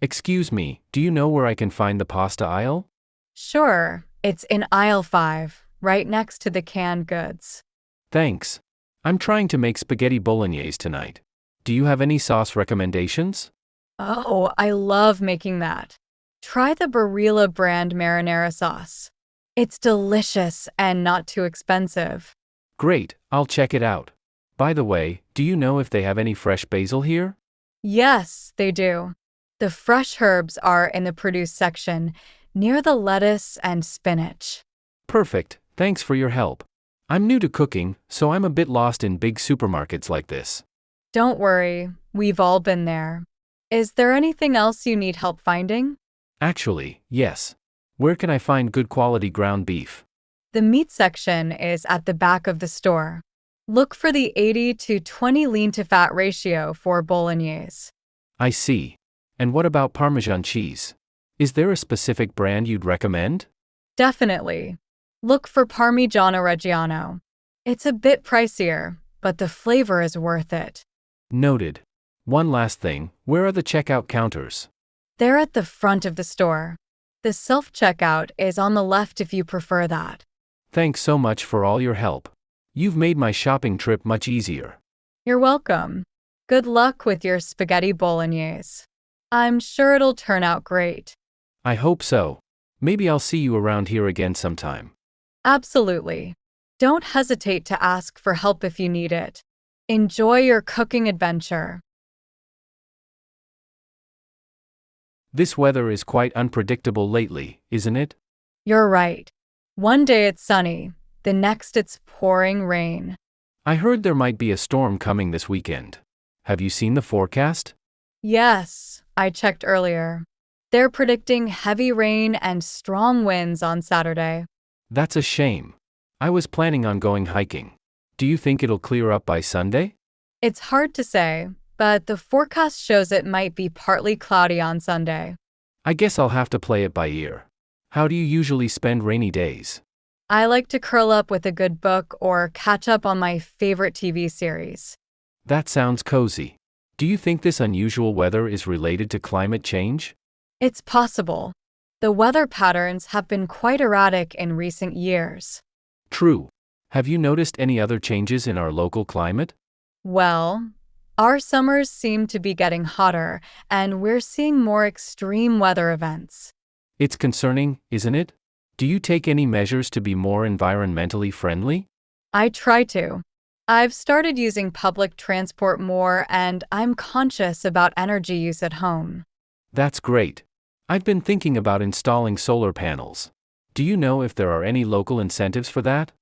Excuse me, do you know where I can find the pasta aisle? Sure, it's in aisle 5, right next to the canned goods. Thanks. I'm trying to make spaghetti bolognese tonight. Do you have any sauce recommendations? Oh, I love making that. Try the Barilla brand marinara sauce. It's delicious and not too expensive. Great, I'll check it out. By the way, do you know if they have any fresh basil here? Yes, they do. The fresh herbs are in the produce section, near the lettuce and spinach. Perfect, thanks for your help. I'm new to cooking, so I'm a bit lost in big supermarkets like this. Don't worry, we've all been there. Is there anything else you need help finding? Actually, yes. Where can I find good quality ground beef? The meat section is at the back of the store. Look for the 80 to 20 lean to fat ratio for bolognese. I see. And what about Parmesan cheese? Is there a specific brand you'd recommend? Definitely. Look for Parmigiano Reggiano. It's a bit pricier, but the flavor is worth it. Noted. One last thing, where are the checkout counters? They're at the front of the store. The self-checkout is on the left if you prefer that. Thanks so much for all your help. You've made my shopping trip much easier. You're welcome. Good luck with your spaghetti bolognese. I'm sure it'll turn out great. I hope so. Maybe I'll see you around here again sometime. Absolutely. Don't hesitate to ask for help if you need it. Enjoy your cooking adventure. This weather is quite unpredictable lately, isn't it? You're right. One day it's sunny, the next it's pouring rain. I heard there might be a storm coming this weekend. Have you seen the forecast? Yes, I checked earlier. They're predicting heavy rain and strong winds on Saturday. That's a shame. I was planning on going hiking. Do you think it'll clear up by Sunday? It's hard to say, but the forecast shows it might be partly cloudy on Sunday. I guess I'll have to play it by ear. How do you usually spend rainy days? I like to curl up with a good book or catch up on my favorite TV series. That sounds cozy. Do you think this unusual weather is related to climate change? It's possible. The weather patterns have been quite erratic in recent years. True. Have you noticed any other changes in our local climate? Well, our summers seem to be getting hotter, and we're seeing more extreme weather events. It's concerning, isn't it? Do you take any measures to be more environmentally friendly? I try to. I've started using public transport more, and I'm conscious about energy use at home. That's great. I've been thinking about installing solar panels. Do you know if there are any local incentives for that?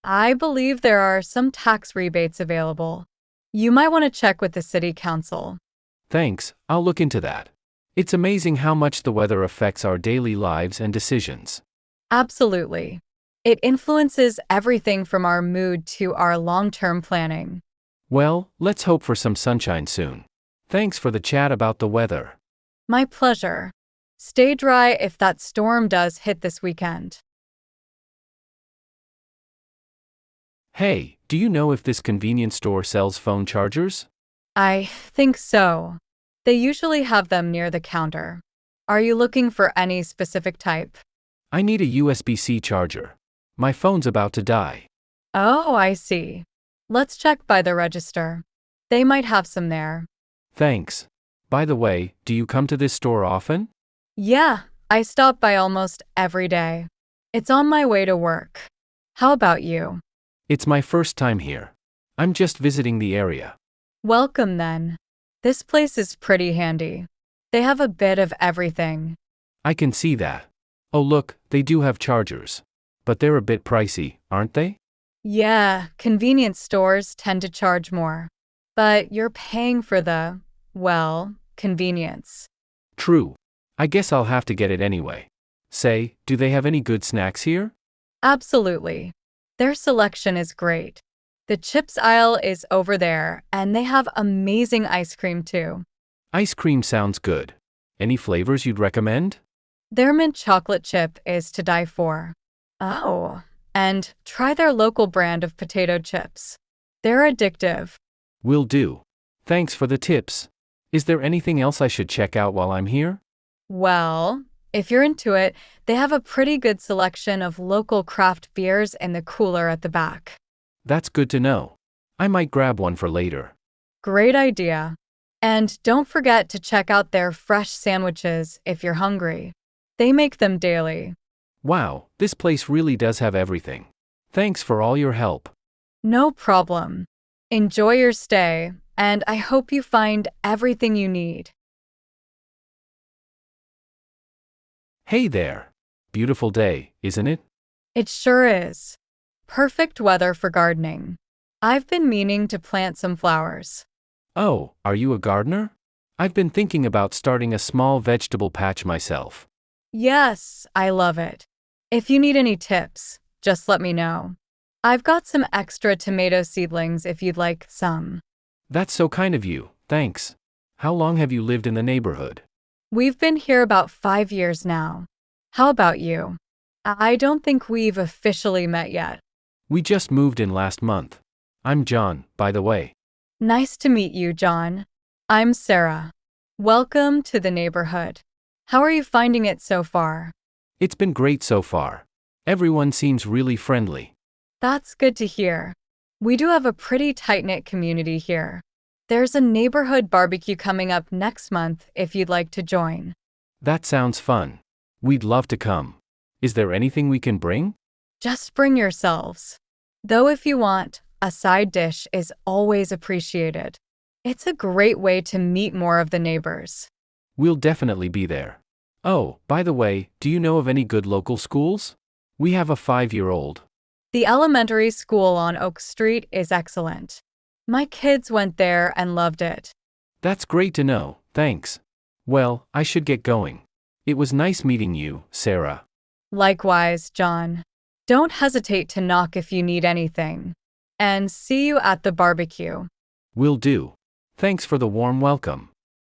I believe there are some tax rebates available. You might want to check with the city council. Thanks, I'll look into that. It's amazing how much the weather affects our daily lives and decisions. Absolutely. It influences everything from our mood to our long-term planning. Well, let's hope for some sunshine soon. Thanks for the chat about the weather. My pleasure. Stay dry if that storm does hit this weekend. Hey, do you know if this convenience store sells phone chargers? I think so. They usually have them near the counter. Are you looking for any specific type? I need a USB-C charger. My phone's about to die. Oh, I see. Let's check by the register. They might have some there. Thanks. By the way, do you come to this store often? Yeah, I stop by almost every day. It's on my way to work. How about you? It's my first time here. I'm just visiting the area. Welcome then. This place is pretty handy. They have a bit of everything. I can see that. Oh look, they do have chargers. But they're a bit pricey, aren't they? Yeah, convenience stores tend to charge more. But you're paying for the, well, convenience. True. I guess I'll have to get it anyway. Say, do they have any good snacks here? Absolutely. Their selection is great. The chips aisle is over there, and they have amazing ice cream too. Ice cream sounds good. Any flavors you'd recommend? Their mint chocolate chip is to die for. Oh, and try their local brand of potato chips. They're addictive. Will do. Thanks for the tips. Is there anything else I should check out while I'm here? Well, if you're into it, they have a pretty good selection of local craft beers in the cooler at the back. That's good to know. I might grab one for later. Great idea. And don't forget to check out their fresh sandwiches if you're hungry. They make them daily. Wow, this place really does have everything. Thanks for all your help. No problem. Enjoy your stay, and I hope you find everything you need. Hey there. Beautiful day, isn't it? It sure is. Perfect weather for gardening. I've been meaning to plant some flowers. Oh, are you a gardener? I've been thinking about starting a small vegetable patch myself. Yes, I love it. If you need any tips, just let me know. I've got some extra tomato seedlings if you'd like some. That's so kind of you, thanks. How long have you lived in the neighborhood? We've been here about 5 years now. How about you? I don't think we've officially met yet. We just moved in last month. I'm John, by the way. Nice to meet you, John. I'm Sarah. Welcome to the neighborhood. How are you finding it so far? It's been great so far. Everyone seems really friendly. That's good to hear. We do have a pretty tight-knit community here. There's a neighborhood barbecue coming up next month if you'd like to join. That sounds fun. We'd love to come. Is there anything we can bring? Just bring yourselves. Though if you want, a side dish is always appreciated. It's a great way to meet more of the neighbors. We'll definitely be there. Oh, by the way, do you know of any good local schools? We have a 5-year-old. The elementary school on Oak Street is excellent. My kids went there and loved it. That's great to know, thanks. Well, I should get going. It was nice meeting you, Sarah. Likewise, John. Don't hesitate to knock if you need anything. And see you at the barbecue. Will do. Thanks for the warm welcome.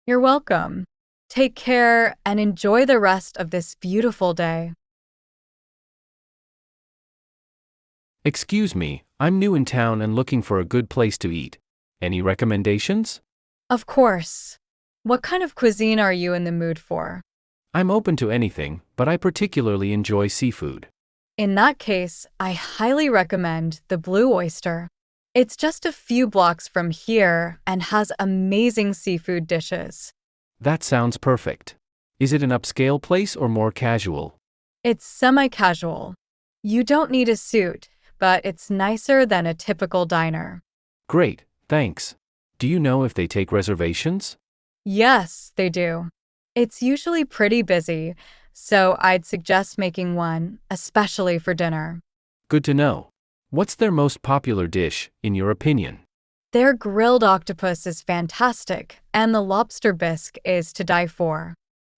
You're welcome. Take care and enjoy the rest of this beautiful day. Excuse me, I'm new in town and looking for a good place to eat. Any recommendations? Of course. What kind of cuisine are you in the mood for? I'm open to anything, but I particularly enjoy seafood. In that case, I highly recommend the Blue Oyster. It's just a few blocks from here and has amazing seafood dishes. That sounds perfect. Is it an upscale place or more casual? It's semi-casual. You don't need a suit, but it's nicer than a typical diner. Great, thanks. Do you know if they take reservations? Yes, they do. It's usually pretty busy, so I'd suggest making one, especially for dinner. Good to know. What's their most popular dish, in your opinion? Their grilled octopus is fantastic, and the lobster bisque is to die for.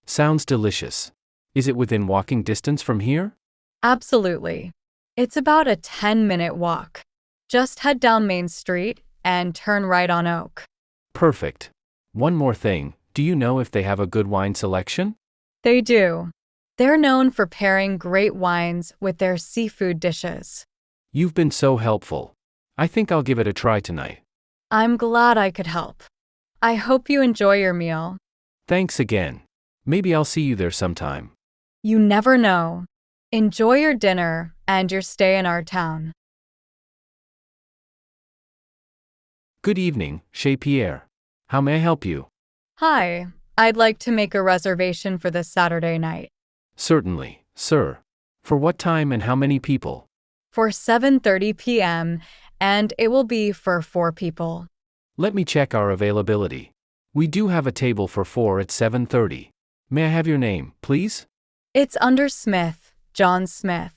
Sounds delicious. Is it within walking distance from here? Absolutely. It's about a 10-minute walk. Just head down Main Street and turn right on Oak. Perfect. One more thing, do you know if they have a good wine selection? They do. They're known for pairing great wines with their seafood dishes. You've been so helpful. I think I'll give it a try tonight. I'm glad I could help. I hope you enjoy your meal. Thanks again. Maybe I'll see you there sometime. You never know. Enjoy your dinner and your stay in our town. Good evening, Chez Pierre. How may I help you? Hi, I'd like to make a reservation for this Saturday night. Certainly, sir. For what time and how many people? For 7:30 p.m., and it will be for 4 people. Let me check our availability. We do have a table for 4 at 7:30. May I have your name, please? It's under Smith, John Smith.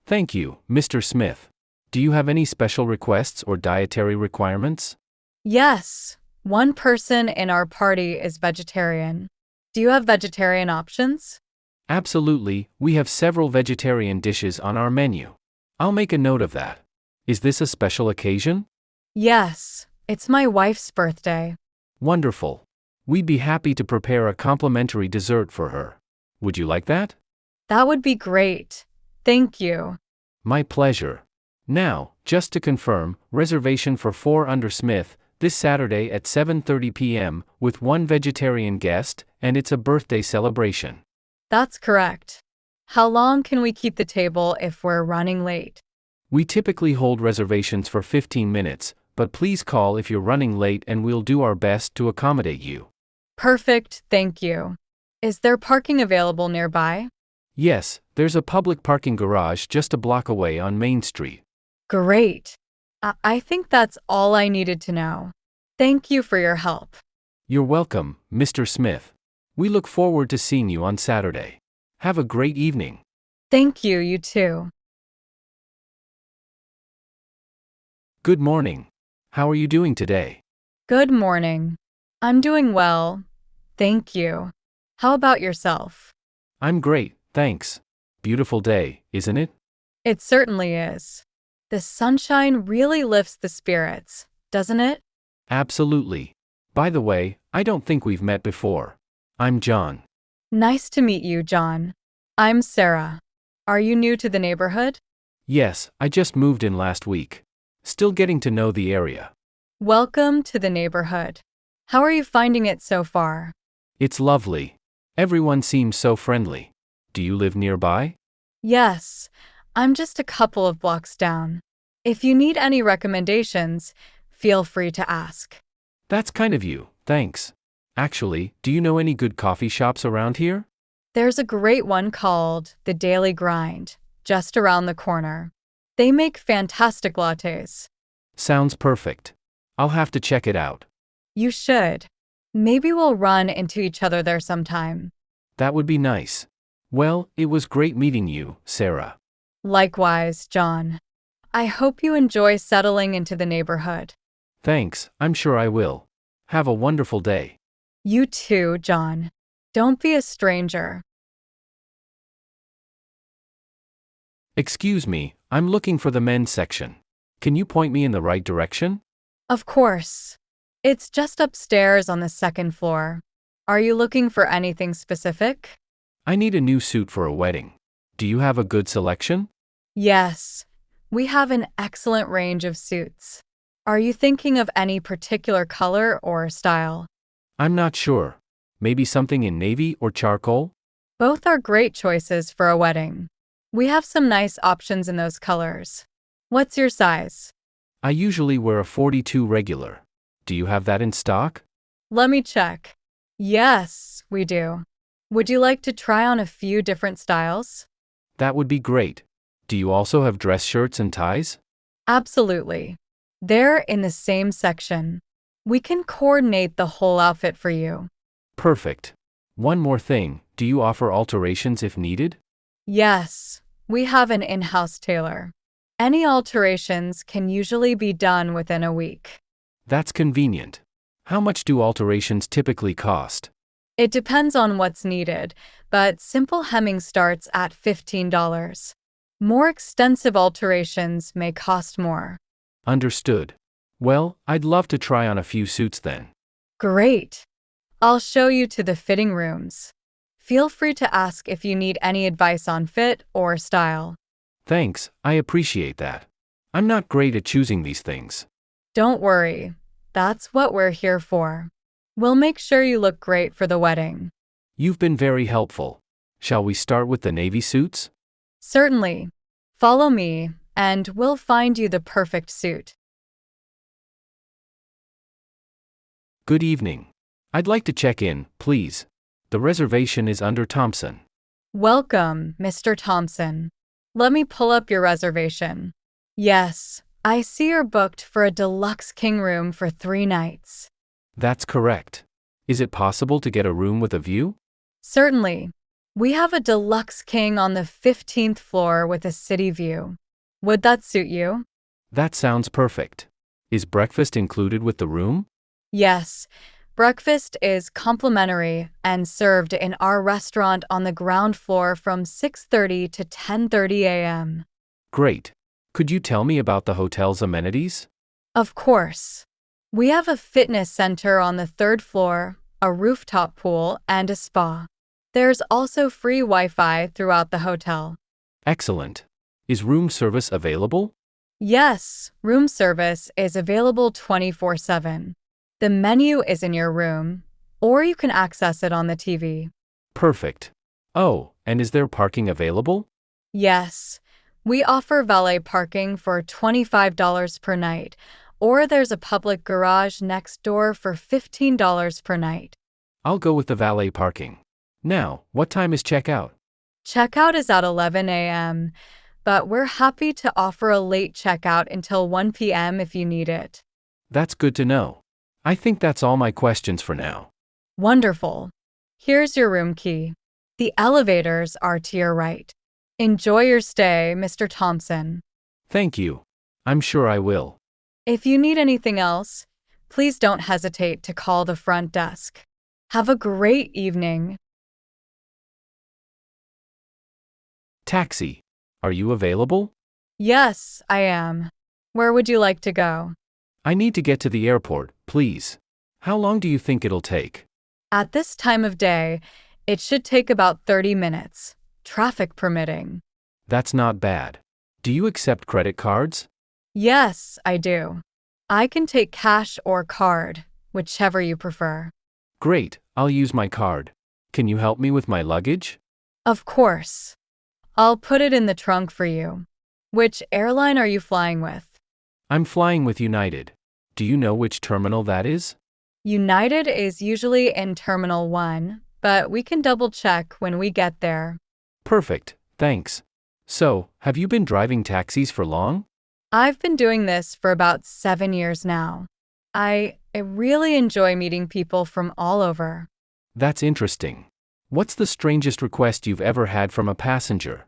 Thank you, Mr. Smith. Do you have any special requests or dietary requirements? Yes, one person in our party is vegetarian. Do you have vegetarian options? Absolutely, we have several vegetarian dishes on our menu. I'll make a note of that. Is this a special occasion? Yes, it's my wife's birthday. Wonderful. We'd be happy to prepare a complimentary dessert for her. Would you like that? That would be great. Thank you. My pleasure. Now, just to confirm, reservation for 4 under Smith, This Saturday at 7:30 p.m. with one vegetarian guest, and it's a birthday celebration. That's correct. How long can we keep the table if we're running late? We typically hold reservations for 15 minutes, but please call if you're running late and we'll do our best to accommodate you. Perfect, thank you. Is there parking available nearby? Yes, there's a public parking garage just a block away on Main Street. Great. I think that's all I needed to know. Thank you for your help. You're welcome, Mr. Smith. We look forward to seeing you on Saturday. Have a great evening. Thank you, you too. Good morning. How are you doing today? Good morning. I'm doing well. Thank you. How about yourself? I'm great, thanks. Beautiful day, isn't it? It certainly is. The sunshine really lifts the spirits, doesn't it? Absolutely. By the way, I don't think we've met before. I'm John. Nice to meet you, John. I'm Sarah. Are you new to the neighborhood? Yes, I just moved in last week. Still getting to know the area. Welcome to the neighborhood. How are you finding it so far? It's lovely. Everyone seems so friendly. Do you live nearby? Yes, I'm just a couple of blocks down. If you need any recommendations, feel free to ask. That's kind of you, thanks. Actually, do you know any good coffee shops around here? There's a great one called The Daily Grind, just around the corner. They make fantastic lattes. Sounds perfect. I'll have to check it out. You should. Maybe we'll run into each other there sometime. That would be nice. Well, it was great meeting you, Sarah. Likewise, John. I hope you enjoy settling into the neighborhood. Thanks, I'm sure I will. Have a wonderful day. You too, John. Don't be a stranger. Excuse me, I'm looking for the men's section. Can you point me in the right direction? Of course. It's just upstairs on the second floor. Are you looking for anything specific? I need a new suit for a wedding. Do you have a good selection? Yes. We have an excellent range of suits. Are you thinking of any particular color or style? I'm not sure. Maybe something in navy or charcoal? Both are great choices for a wedding. We have some nice options in those colors. What's your size? I usually wear a 42 regular. Do you have that in stock? Let me check. Yes, we do. Would you like to try on a few different styles? That would be great. Do you also have dress shirts and ties? Absolutely. They're in the same section. We can coordinate the whole outfit for you. Perfect. One more thing, do you offer alterations if needed? Yes, we have an in-house tailor. Any alterations can usually be done within a week. That's convenient. How much do alterations typically cost? It depends on what's needed, but simple hemming starts at $15. More extensive alterations may cost more. Understood. Well, I'd love to try on a few suits then. Great. I'll show you to the fitting rooms. Feel free to ask if you need any advice on fit or style. Thanks, I appreciate that. I'm not great at choosing these things. Don't worry. That's what we're here for. We'll make sure you look great for the wedding. You've been very helpful. Shall we start with the navy suits? Certainly. Follow me, and we'll find you the perfect suit. Good evening. I'd like to check in, please. The reservation is under Thompson. Welcome, Mr. Thompson. Let me pull up your reservation. Yes, I see you're booked for a deluxe king room for 3 nights. That's correct. Is it possible to get a room with a view? Certainly. We have a deluxe king on the 15th floor with a city view. Would that suit you? That sounds perfect. Is breakfast included with the room? Yes. Breakfast is complimentary and served in our restaurant on the ground floor from 6:30 to 10:30 a.m. Great. Could you tell me about the hotel's amenities? Of course. We have a fitness center on the 3rd floor, a rooftop pool, and a spa. There's also free Wi-Fi throughout the hotel. Excellent. Is room service available? Yes, room service is available 24/7. The menu is in your room, or you can access it on the TV. Perfect. Oh, and is there parking available? Yes, we offer valet parking for $25 per night, or there's a public garage next door for $15 per night. I'll go with the valet parking. Now, what time is checkout? Checkout is at 11 a.m., but we're happy to offer a late checkout until 1 p.m. if you need it. That's good to know. I think that's all my questions for now. Wonderful. Here's your room key. The elevators are to your right. Enjoy your stay, Mr. Thompson. Thank you. I'm sure I will. If you need anything else, please don't hesitate to call the front desk. Have a great evening. Taxi. Are you available? Yes, I am. Where would you like to go? I need to get to the airport, please. How long do you think it'll take? At this time of day, it should take about 30 minutes, traffic permitting. That's not bad. Do you accept credit cards? Yes, I do. I can take cash or card, whichever you prefer. Great, I'll use my card. Can you help me with my luggage? Of course. I'll put it in the trunk for you. Which airline are you flying with? I'm flying with United. Do you know which terminal that is? United is usually in Terminal 1, but we can double check when we get there. Perfect, thanks. So, have you been driving taxis for long? I've been doing this for about 7 years now. I really enjoy meeting people from all over. That's interesting. What's the strangest request you've ever had from a passenger?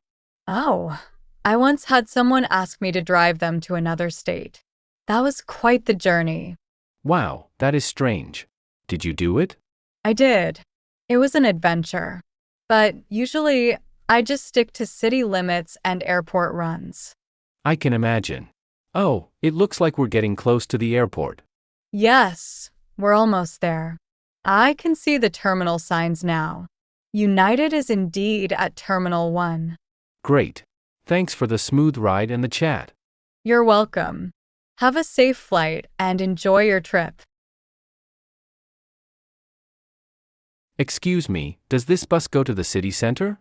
Oh, I once had someone ask me to drive them to another state. That was quite the journey. Wow, that is strange. Did you do it? I did. It was an adventure. But usually, I just stick to city limits and airport runs. I can imagine. Oh, it looks like we're getting close to the airport. Yes, we're almost there. I can see the terminal signs now. United is indeed at Terminal 1. Great. Thanks for the smooth ride and the chat. You're welcome. Have a safe flight and enjoy your trip. Excuse me, does this bus go to the city center?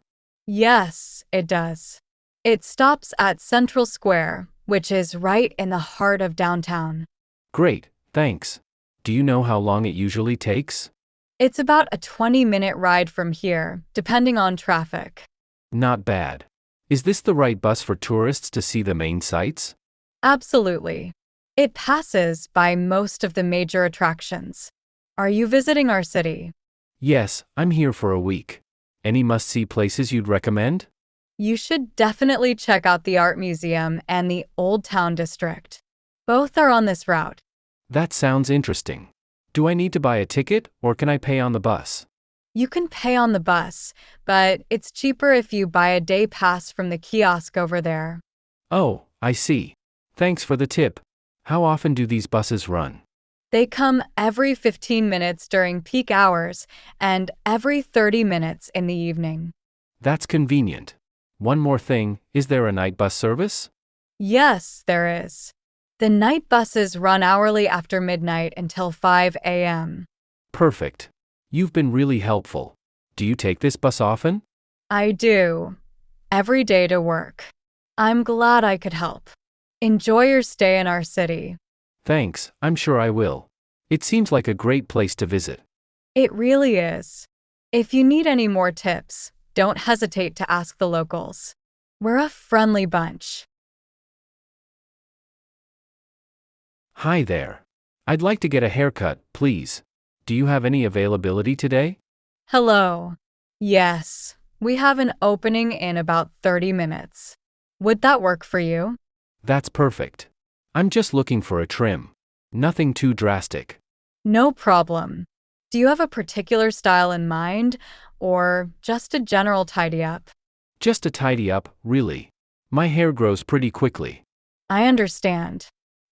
Yes, it does. It stops at Central Square, which is right in the heart of downtown. Great, thanks. Do you know how long it usually takes? It's about a 20-minute ride from here, depending on traffic. Not bad. Is this the right bus for tourists to see the main sights? Absolutely. It passes by most of the major attractions. Are you visiting our city? Yes, I'm here for a week. Any must-see places you'd recommend? You should definitely check out the Art Museum and the Old Town District. Both are on this route. That sounds interesting. Do I need to buy a ticket, or can I pay on the bus? You can pay on the bus, but it's cheaper if you buy a day pass from the kiosk over there. Oh, I see. Thanks for the tip. How often do these buses run? They come every 15 minutes during peak hours and every 30 minutes in the evening. That's convenient. One more thing, is there a night bus service? Yes, there is. The night buses run hourly after midnight until 5 a.m. Perfect. You've been really helpful. Do you take this bus often? I do. Every day to work. I'm glad I could help. Enjoy your stay in our city. Thanks, I'm sure I will. It seems like a great place to visit. It really is. If you need any more tips, don't hesitate to ask the locals. We're a friendly bunch. Hi there. I'd like to get a haircut, please. Do you have any availability today? Hello. Yes, we have an opening in about 30 minutes. Would that work for you? That's perfect. I'm just looking for a trim. Nothing too drastic. No problem. Do you have a particular style in mind, or just a general tidy up? Just a tidy up, really. My hair grows pretty quickly. I understand.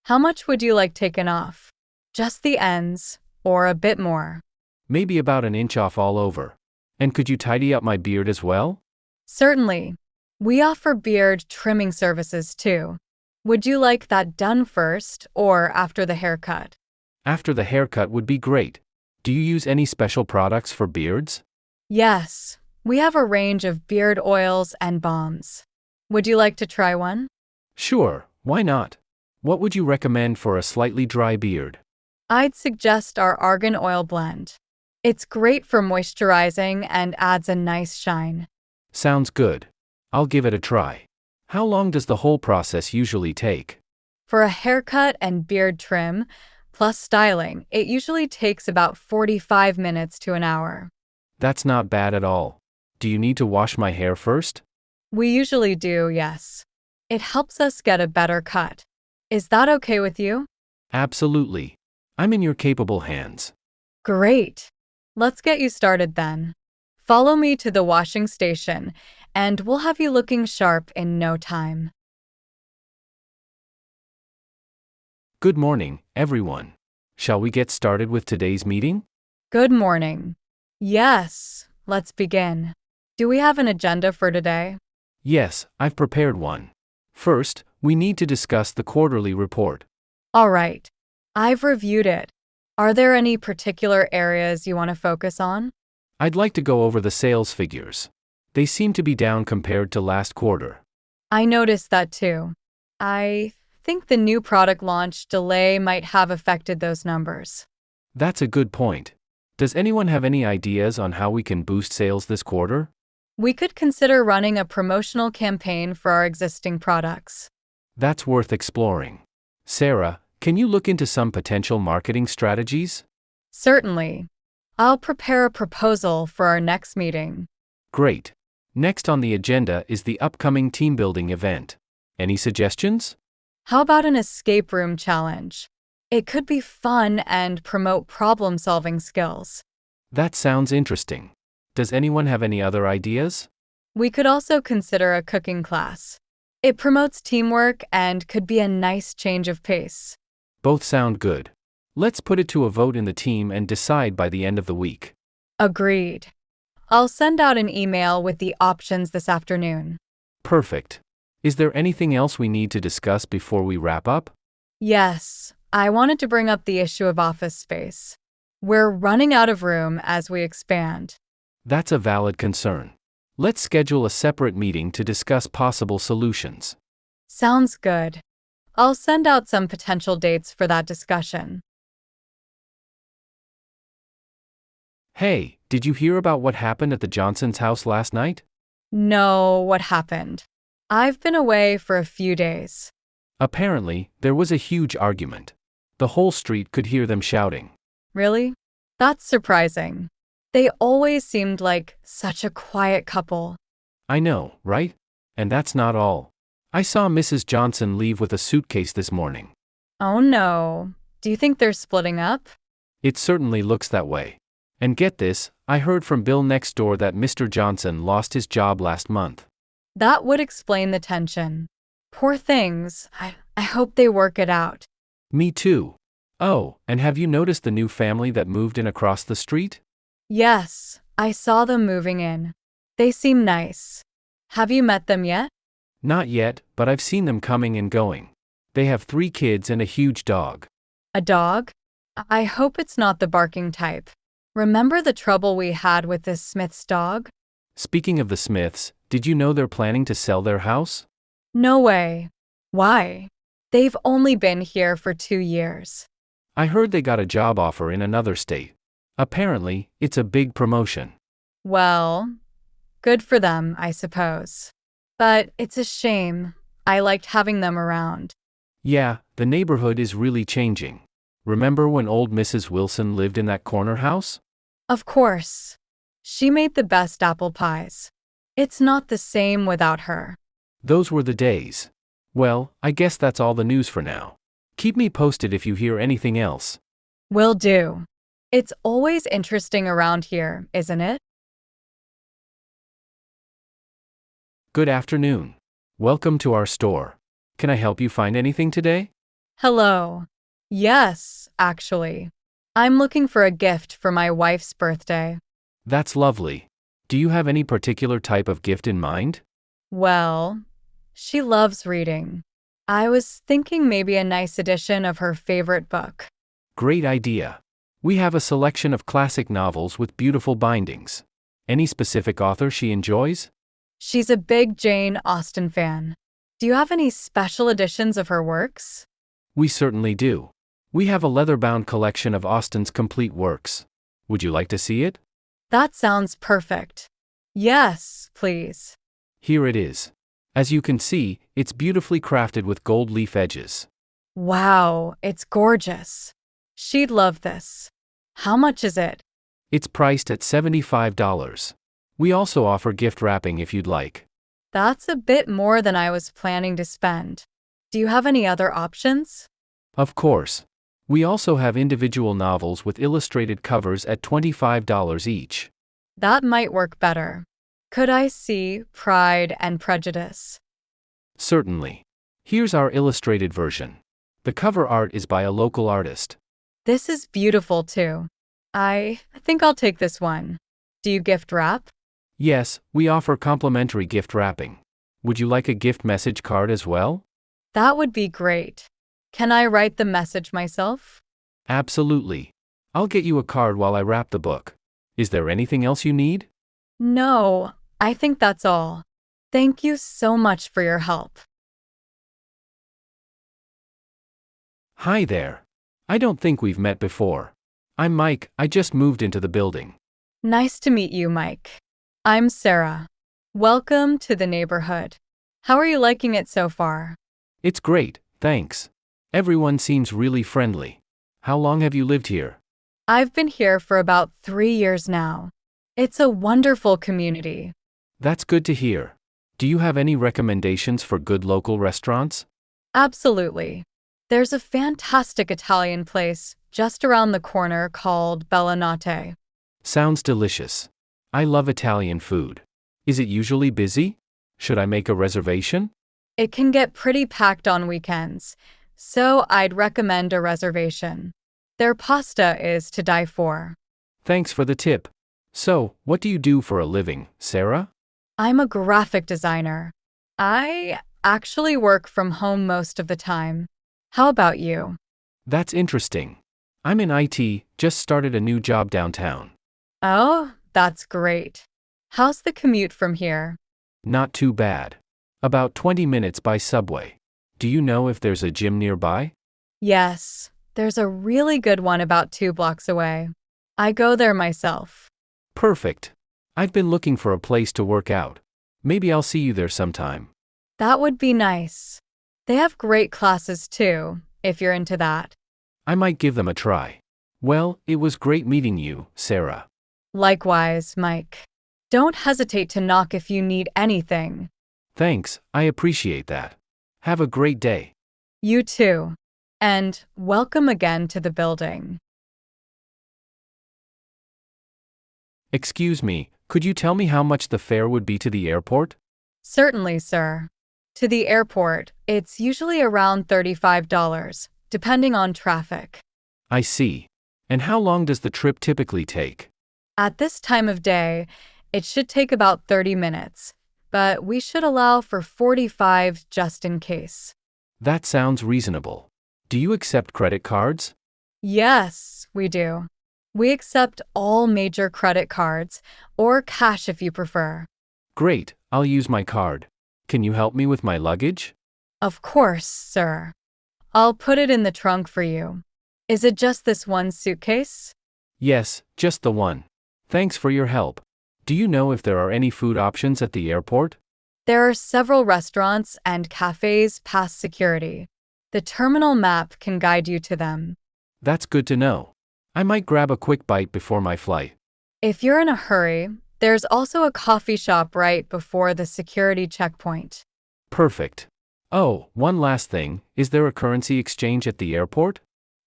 How much would you like taken off? Just the ends, or a bit more? Maybe about an inch off all over. And could you tidy up my beard as well? Certainly. We offer beard trimming services too. Would you like that done first or after the haircut? After the haircut would be great. Do you use any special products for beards? Yes, we have a range of beard oils and balms. Would you like to try one? Sure, why not? What would you recommend for a slightly dry beard? I'd suggest our argan oil blend. It's great for moisturizing and adds a nice shine. Sounds good. I'll give it a try. How long does the whole process usually take? For a haircut and beard trim, plus styling, it usually takes about 45 minutes to an hour. That's not bad at all. Do you need to wash my hair first? We usually do, yes. It helps us get a better cut. Is that okay with you? Absolutely. I'm in your capable hands. Great. Let's get you started then. Follow me to the washing station, and we'll have you looking sharp in no time. Good morning, everyone. Shall we get started with today's meeting? Good morning. Yes, let's begin. Do we have an agenda for today? Yes, I've prepared one. First, we need to discuss the quarterly report. All right. I've reviewed it. Are there any particular areas you want to focus on? I'd like to go over the sales figures. They seem to be down compared to last quarter. I noticed that too. I think the new product launch delay might have affected those numbers. That's a good point. Does anyone have any ideas on how we can boost sales this quarter? We could consider running a promotional campaign for our existing products. That's worth exploring. Sarah, can you look into some potential marketing strategies? Certainly. I'll prepare a proposal for our next meeting. Great. Next on the agenda is the upcoming team building event. Any suggestions? How about an escape room challenge? It could be fun and promote problem-solving skills. That sounds interesting. Does anyone have any other ideas? We could also consider a cooking class. It promotes teamwork and could be a nice change of pace. Both sound good. Let's put it to a vote in the team and decide by the end of the week. Agreed. I'll send out an email with the options this afternoon. Perfect. Is there anything else we need to discuss before we wrap up? Yes, I wanted to bring up the issue of office space. We're running out of room as we expand. That's a valid concern. Let's schedule a separate meeting to discuss possible solutions. Sounds good. I'll send out some potential dates for that discussion. Hey, did you hear about what happened at the Johnsons' house last night? No, what happened? I've been away for a few days. Apparently, there was a huge argument. The whole street could hear them shouting. Really? That's surprising. They always seemed like such a quiet couple. I know, right? And that's not all. I saw Mrs. Johnson leave with a suitcase this morning. Oh no. Do you think they're splitting up? It certainly looks that way. And get this, I heard from Bill next door that Mr. Johnson lost his job last month. That would explain the tension. Poor things. I hope they work it out. Me too. Oh, and have you noticed the new family that moved in across the street? Yes, I saw them moving in. They seem nice. Have you met them yet? Not yet, but I've seen them coming and going. They have 3 kids and a huge dog. A dog? I hope it's not the barking type. Remember the trouble we had with this Smith's dog? Speaking of the Smiths, did you know they're planning to sell their house? No way. Why? They've only been here for 2 years. I heard they got a job offer in another state. Apparently, it's a big promotion. Well, good for them, I suppose. But it's a shame. I liked having them around. Yeah, the neighborhood is really changing. Remember when old Mrs. Wilson lived in that corner house? Of course. She made the best apple pies. It's not the same without her. Those were the days. Well, I guess that's all the news for now. Keep me posted if you hear anything else. Will do. It's always interesting around here, isn't it? Good afternoon. Welcome to our store. Can I help you find anything today? Hello. Yes, actually. I'm looking for a gift for my wife's birthday. That's lovely. Do you have any particular type of gift in mind? Well, she loves reading. I was thinking maybe a nice edition of her favorite book. Great idea. We have a selection of classic novels with beautiful bindings. Any specific author she enjoys? She's a big Jane Austen fan. Do you have any special editions of her works? We certainly do. We have a leather-bound collection of Austen's complete works. Would you like to see it? That sounds perfect. Yes, please. Here it is. As you can see, it's beautifully crafted with gold leaf edges. Wow, it's gorgeous. She'd love this. How much is it? It's priced at $75. We also offer gift wrapping if you'd like. That's a bit more than I was planning to spend. Do you have any other options? Of course. We also have individual novels with illustrated covers at $25 each. That might work better. Could I see Pride and Prejudice? Certainly. Here's our illustrated version. The cover art is by a local artist. This is beautiful too. I think I'll take this one. Do you gift wrap? Yes, we offer complimentary gift wrapping. Would you like a gift message card as well? That would be great. Can I write the message myself? Absolutely. I'll get you a card while I wrap the book. Is there anything else you need? No, I think that's all. Thank you so much for your help. Hi there. I don't think we've met before. I'm Mike, I just moved into the building. Nice to meet you, Mike. I'm Sarah. Welcome to the neighborhood. How are you liking it so far? It's great, thanks. Everyone seems really friendly. How long have you lived here? I've been here for about 3 years now. It's a wonderful community. That's good to hear. Do you have any recommendations for good local restaurants? Absolutely. There's a fantastic Italian place just around the corner called Bella Notte. Sounds delicious. I love Italian food. Is it usually busy? Should I make a reservation? It can get pretty packed on weekends, so I'd recommend a reservation. Their pasta is to die for. Thanks for the tip. So, what do you do for a living, Sarah? I'm a graphic designer. I actually work from home most of the time. How about you? That's interesting. I'm in IT, just started a new job downtown. Oh, that's great. How's the commute from here? Not too bad. About 20 minutes by subway. Do you know if there's a gym nearby? Yes, there's a really good one about 2 blocks away. I go there myself. Perfect. I've been looking for a place to work out. Maybe I'll see you there sometime. That would be nice. They have great classes too, if you're into that. I might give them a try. Well, it was great meeting you, Sarah. Likewise, Mike. Don't hesitate to knock if you need anything. Thanks, I appreciate that. Have a great day. You too. And welcome again to the building. Excuse me, could you tell me how much the fare would be to the airport? Certainly, sir. To the airport, it's usually around $35, depending on traffic. I see. And how long does the trip typically take? At this time of day, it should take about 30 minutes, but we should allow for 45 just in case. That sounds reasonable. Do you accept credit cards? Yes, we do. We accept all major credit cards, or cash if you prefer. Great, I'll use my card. Can you help me with my luggage? Of course, sir. I'll put it in the trunk for you. Is it just this one suitcase? Yes, just the one. Thanks for your help. Do you know if there are any food options at the airport? There are several restaurants and cafes past security. The terminal map can guide you to them. That's good to know. I might grab a quick bite before my flight. If you're in a hurry, there's also a coffee shop right before the security checkpoint. Perfect. Oh, one last thing, is there a currency exchange at the airport?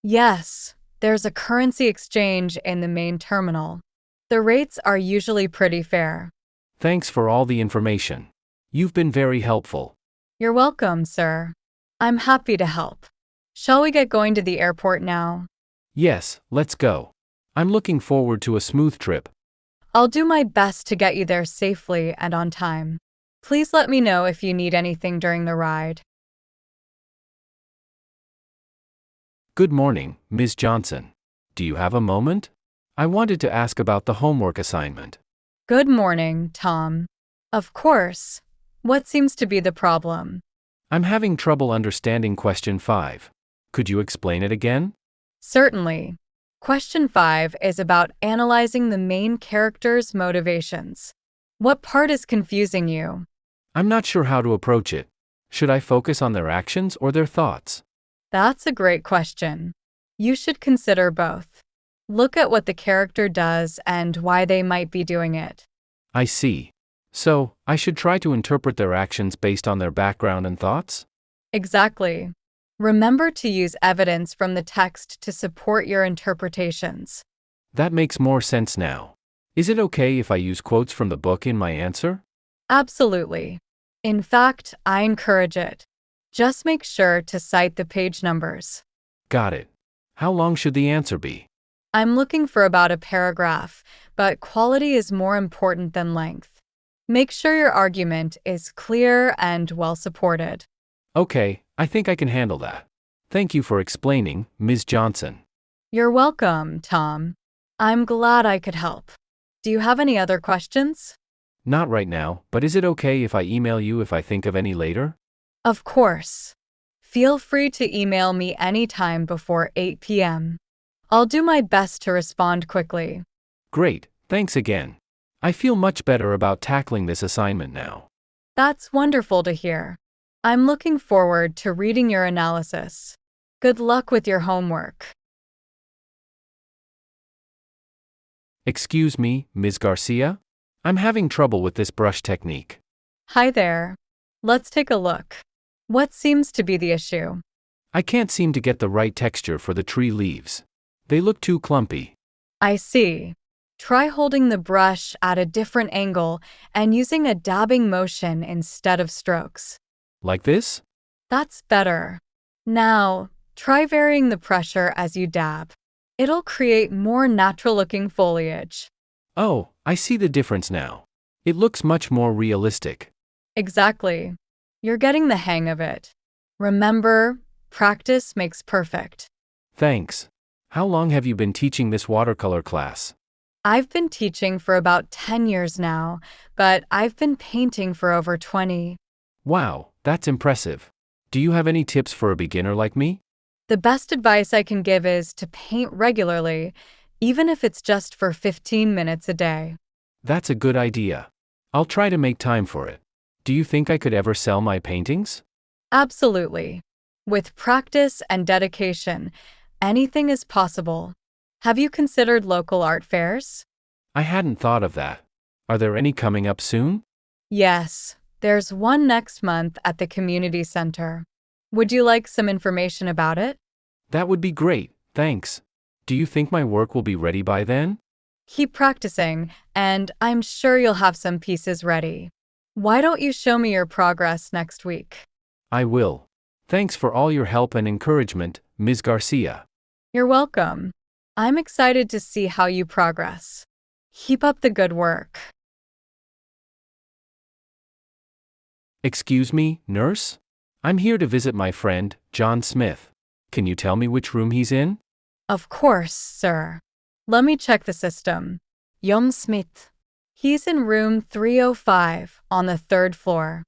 Yes, there's a currency exchange in the main terminal. The rates are usually pretty fair. Thanks for all the information. You've been very helpful. You're welcome, sir. I'm happy to help. Shall we get going to the airport now? Yes, let's go. I'm looking forward to a smooth trip. I'll do my best to get you there safely and on time. Please let me know if you need anything during the ride. Good morning, Ms. Johnson. Do you have a moment? I wanted to ask about the homework assignment. Good morning, Tom. Of course. What seems to be the problem? I'm having trouble understanding question 5. Could you explain it again? Certainly. Question 5 is about analyzing the main character's motivations. What part is confusing you? I'm not sure how to approach it. Should I focus on their actions or their thoughts? That's a great question. You should consider both. Look at what the character does and why they might be doing it. I see. So, I should try to interpret their actions based on their background and thoughts? Exactly. Remember to use evidence from the text to support your interpretations. That makes more sense now. Is it okay if I use quotes from the book in my answer? Absolutely. In fact, I encourage it. Just make sure to cite the page numbers. Got it. How long should the answer be? I'm looking for about a paragraph, but quality is more important than length. Make sure your argument is clear and well supported. Okay, I think I can handle that. Thank you for explaining, Ms. Johnson. You're welcome, Tom. I'm glad I could help. Do you have any other questions? Not right now, but is it okay if I email you if I think of any later? Of course. Feel free to email me anytime before 8 p.m. I'll do my best to respond quickly. Great, thanks again. I feel much better about tackling this assignment now. That's wonderful to hear. I'm looking forward to reading your analysis. Good luck with your homework. Excuse me, Ms. Garcia? I'm having trouble with this brush technique. Hi there. Let's take a look. What seems to be the issue? I can't seem to get the right texture for the tree leaves. They look too clumpy. I see. Try holding the brush at a different angle and using a dabbing motion instead of strokes. Like this? That's better. Now, try varying the pressure as you dab. It'll create more natural-looking foliage. Oh, I see the difference now. It looks much more realistic. Exactly. You're getting the hang of it. Remember, practice makes perfect. Thanks. How long have you been teaching this watercolor class? I've been teaching for about 10 years now, but I've been painting for over 20. Wow, that's impressive. Do you have any tips for a beginner like me? The best advice I can give is to paint regularly, even if it's just for 15 minutes a day. That's a good idea. I'll try to make time for it. Do you think I could ever sell my paintings? Absolutely. With practice and dedication, anything is possible. Have you considered local art fairs? I hadn't thought of that. Are there any coming up soon? Yes, there's one next month at the community center. Would you like some information about it? That would be great, thanks. Do you think my work will be ready by then? Keep practicing, and I'm sure you'll have some pieces ready. Why don't you show me your progress next week? I will. Thanks for all your help and encouragement, Ms. Garcia. You're welcome. I'm excited to see how you progress. Keep up the good work. Excuse me, nurse? I'm here to visit my friend, John Smith. Can you tell me which room he's in? Of course, sir. Let me check the system. John Smith. He's in room 305 on the 3rd floor.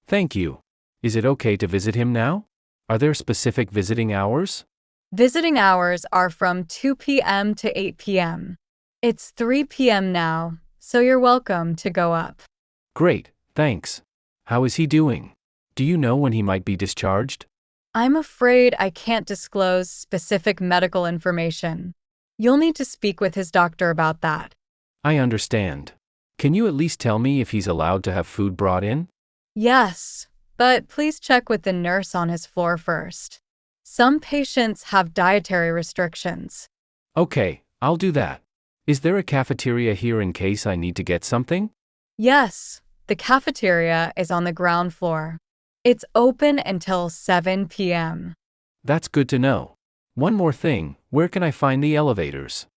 Thank you. Is it okay to visit him now? Are there specific visiting hours? Visiting hours are from 2 p.m. to 8 p.m. It's 3 p.m. now, so you're welcome to go up. Great, thanks. How is he doing? Do you know when he might be discharged? I'm afraid I can't disclose specific medical information. You'll need to speak with his doctor about that. I understand. Can you at least tell me if he's allowed to have food brought in? Yes, but please check with the nurse on his floor first. Some patients have dietary restrictions. Okay, I'll do that. Is there a cafeteria here in case I need to get something? Yes, the cafeteria is on the ground floor. It's open until 7 p.m. That's good to know. One more thing, where can I find the elevators?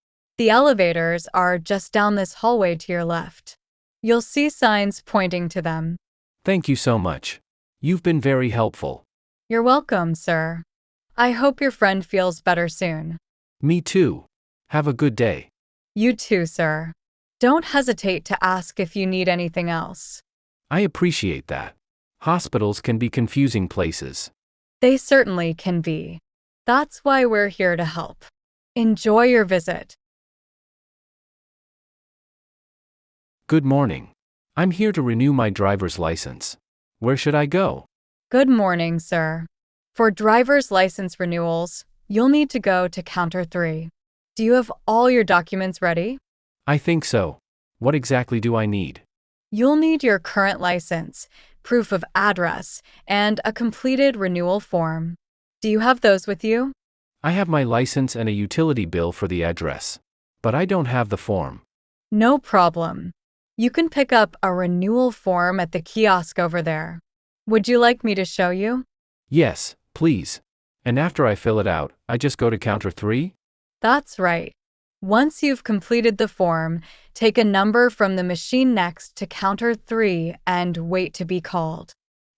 The elevators are just down this hallway to your left. You'll see signs pointing to them. Thank you so much. You've been very helpful. You're welcome, sir. I hope your friend feels better soon. Me too. Have a good day. You too, sir. Don't hesitate to ask if you need anything else. I appreciate that. Hospitals can be confusing places. They certainly can be. That's why we're here to help. Enjoy your visit. Good morning. I'm here to renew my driver's license. Where should I go? Good morning, sir. For driver's license renewals, you'll need to go to counter 3. Do you have all your documents ready? I think so. What exactly do I need? You'll need your current license, proof of address, and a completed renewal form. Do you have those with you? I have my license and a utility bill for the address. But I don't have the form. No problem. You can pick up a renewal form at the kiosk over there. Would you like me to show you? Yes, please. And after I fill it out, I just go to counter 3? That's right. Once you've completed the form, take a number from the machine next to counter 3 and wait to be called.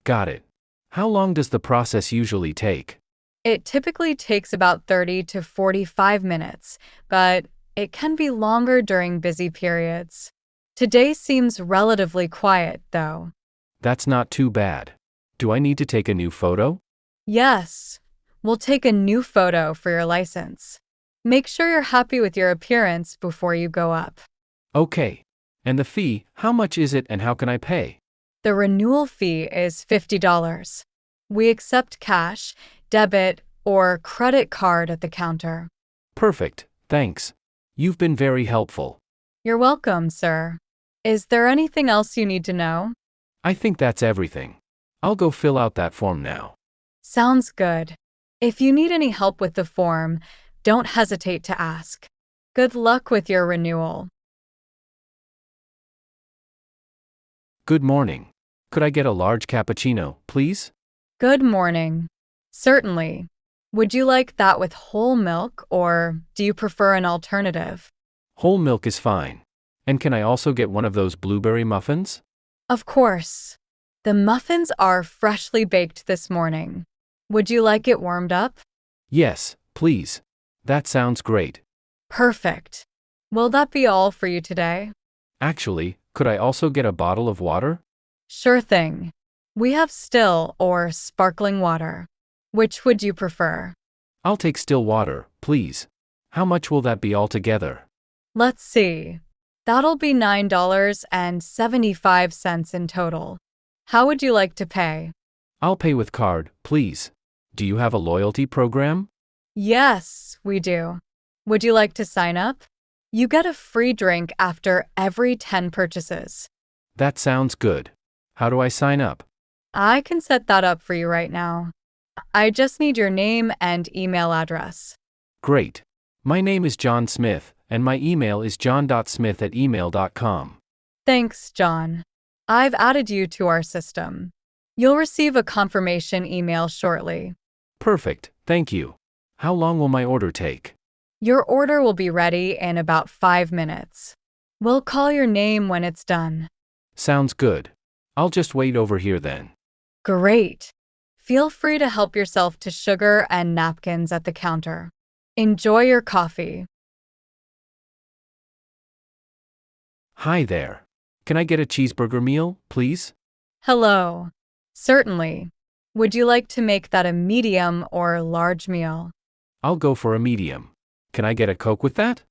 Got it. How long does the process usually take? It typically takes about 30 to 45 minutes, but it can be longer during busy periods. Today seems relatively quiet, though. That's not too bad. Do I need to take a new photo? Yes, we'll take a new photo for your license. Make sure you're happy with your appearance before you go up. Okay. And the fee, how much is it and how can I pay? The renewal fee is $50. We accept cash, debit, or credit card at the counter. Perfect, thanks. You've been very helpful. You're welcome, sir. Is there anything else you need to know? I think that's everything. I'll go fill out that form now. Sounds good. If you need any help with the form, don't hesitate to ask. Good luck with your renewal. Good morning. Could I get a large cappuccino, please? Good morning. Certainly. Would you like that with whole milk, or do you prefer an alternative? Whole milk is fine. And can I also get one of those blueberry muffins? Of course. The muffins are freshly baked this morning. Would you like it warmed up? Yes, please. That sounds great. Perfect. Will that be all for you today? Actually, could I also get a bottle of water? Sure thing. We have still or sparkling water. Which would you prefer? I'll take still water, please. How much will that be altogether? Let's see. That'll be $9.75 in total. How would you like to pay? I'll pay with card, please. Do you have a loyalty program? Yes, we do. Would you like to sign up? You get a free drink after every 10 purchases. That sounds good. How do I sign up? I can set that up for you right now. I just need your name and email address. Great. My name is John Smith, and my email is john.smith@email.com. Thanks, John. I've added you to our system. You'll receive a confirmation email shortly. Perfect, thank you. How long will my order take? Your order will be ready in about 5 minutes. We'll call your name when it's done. Sounds good. I'll just wait over here then. Great. Feel free to help yourself to sugar and napkins at the counter. Enjoy your coffee. Hi there. Can I get a cheeseburger meal, please? Hello. Certainly. Would you like to make that a medium or large meal? I'll go for a medium. Can I get a Coke with that?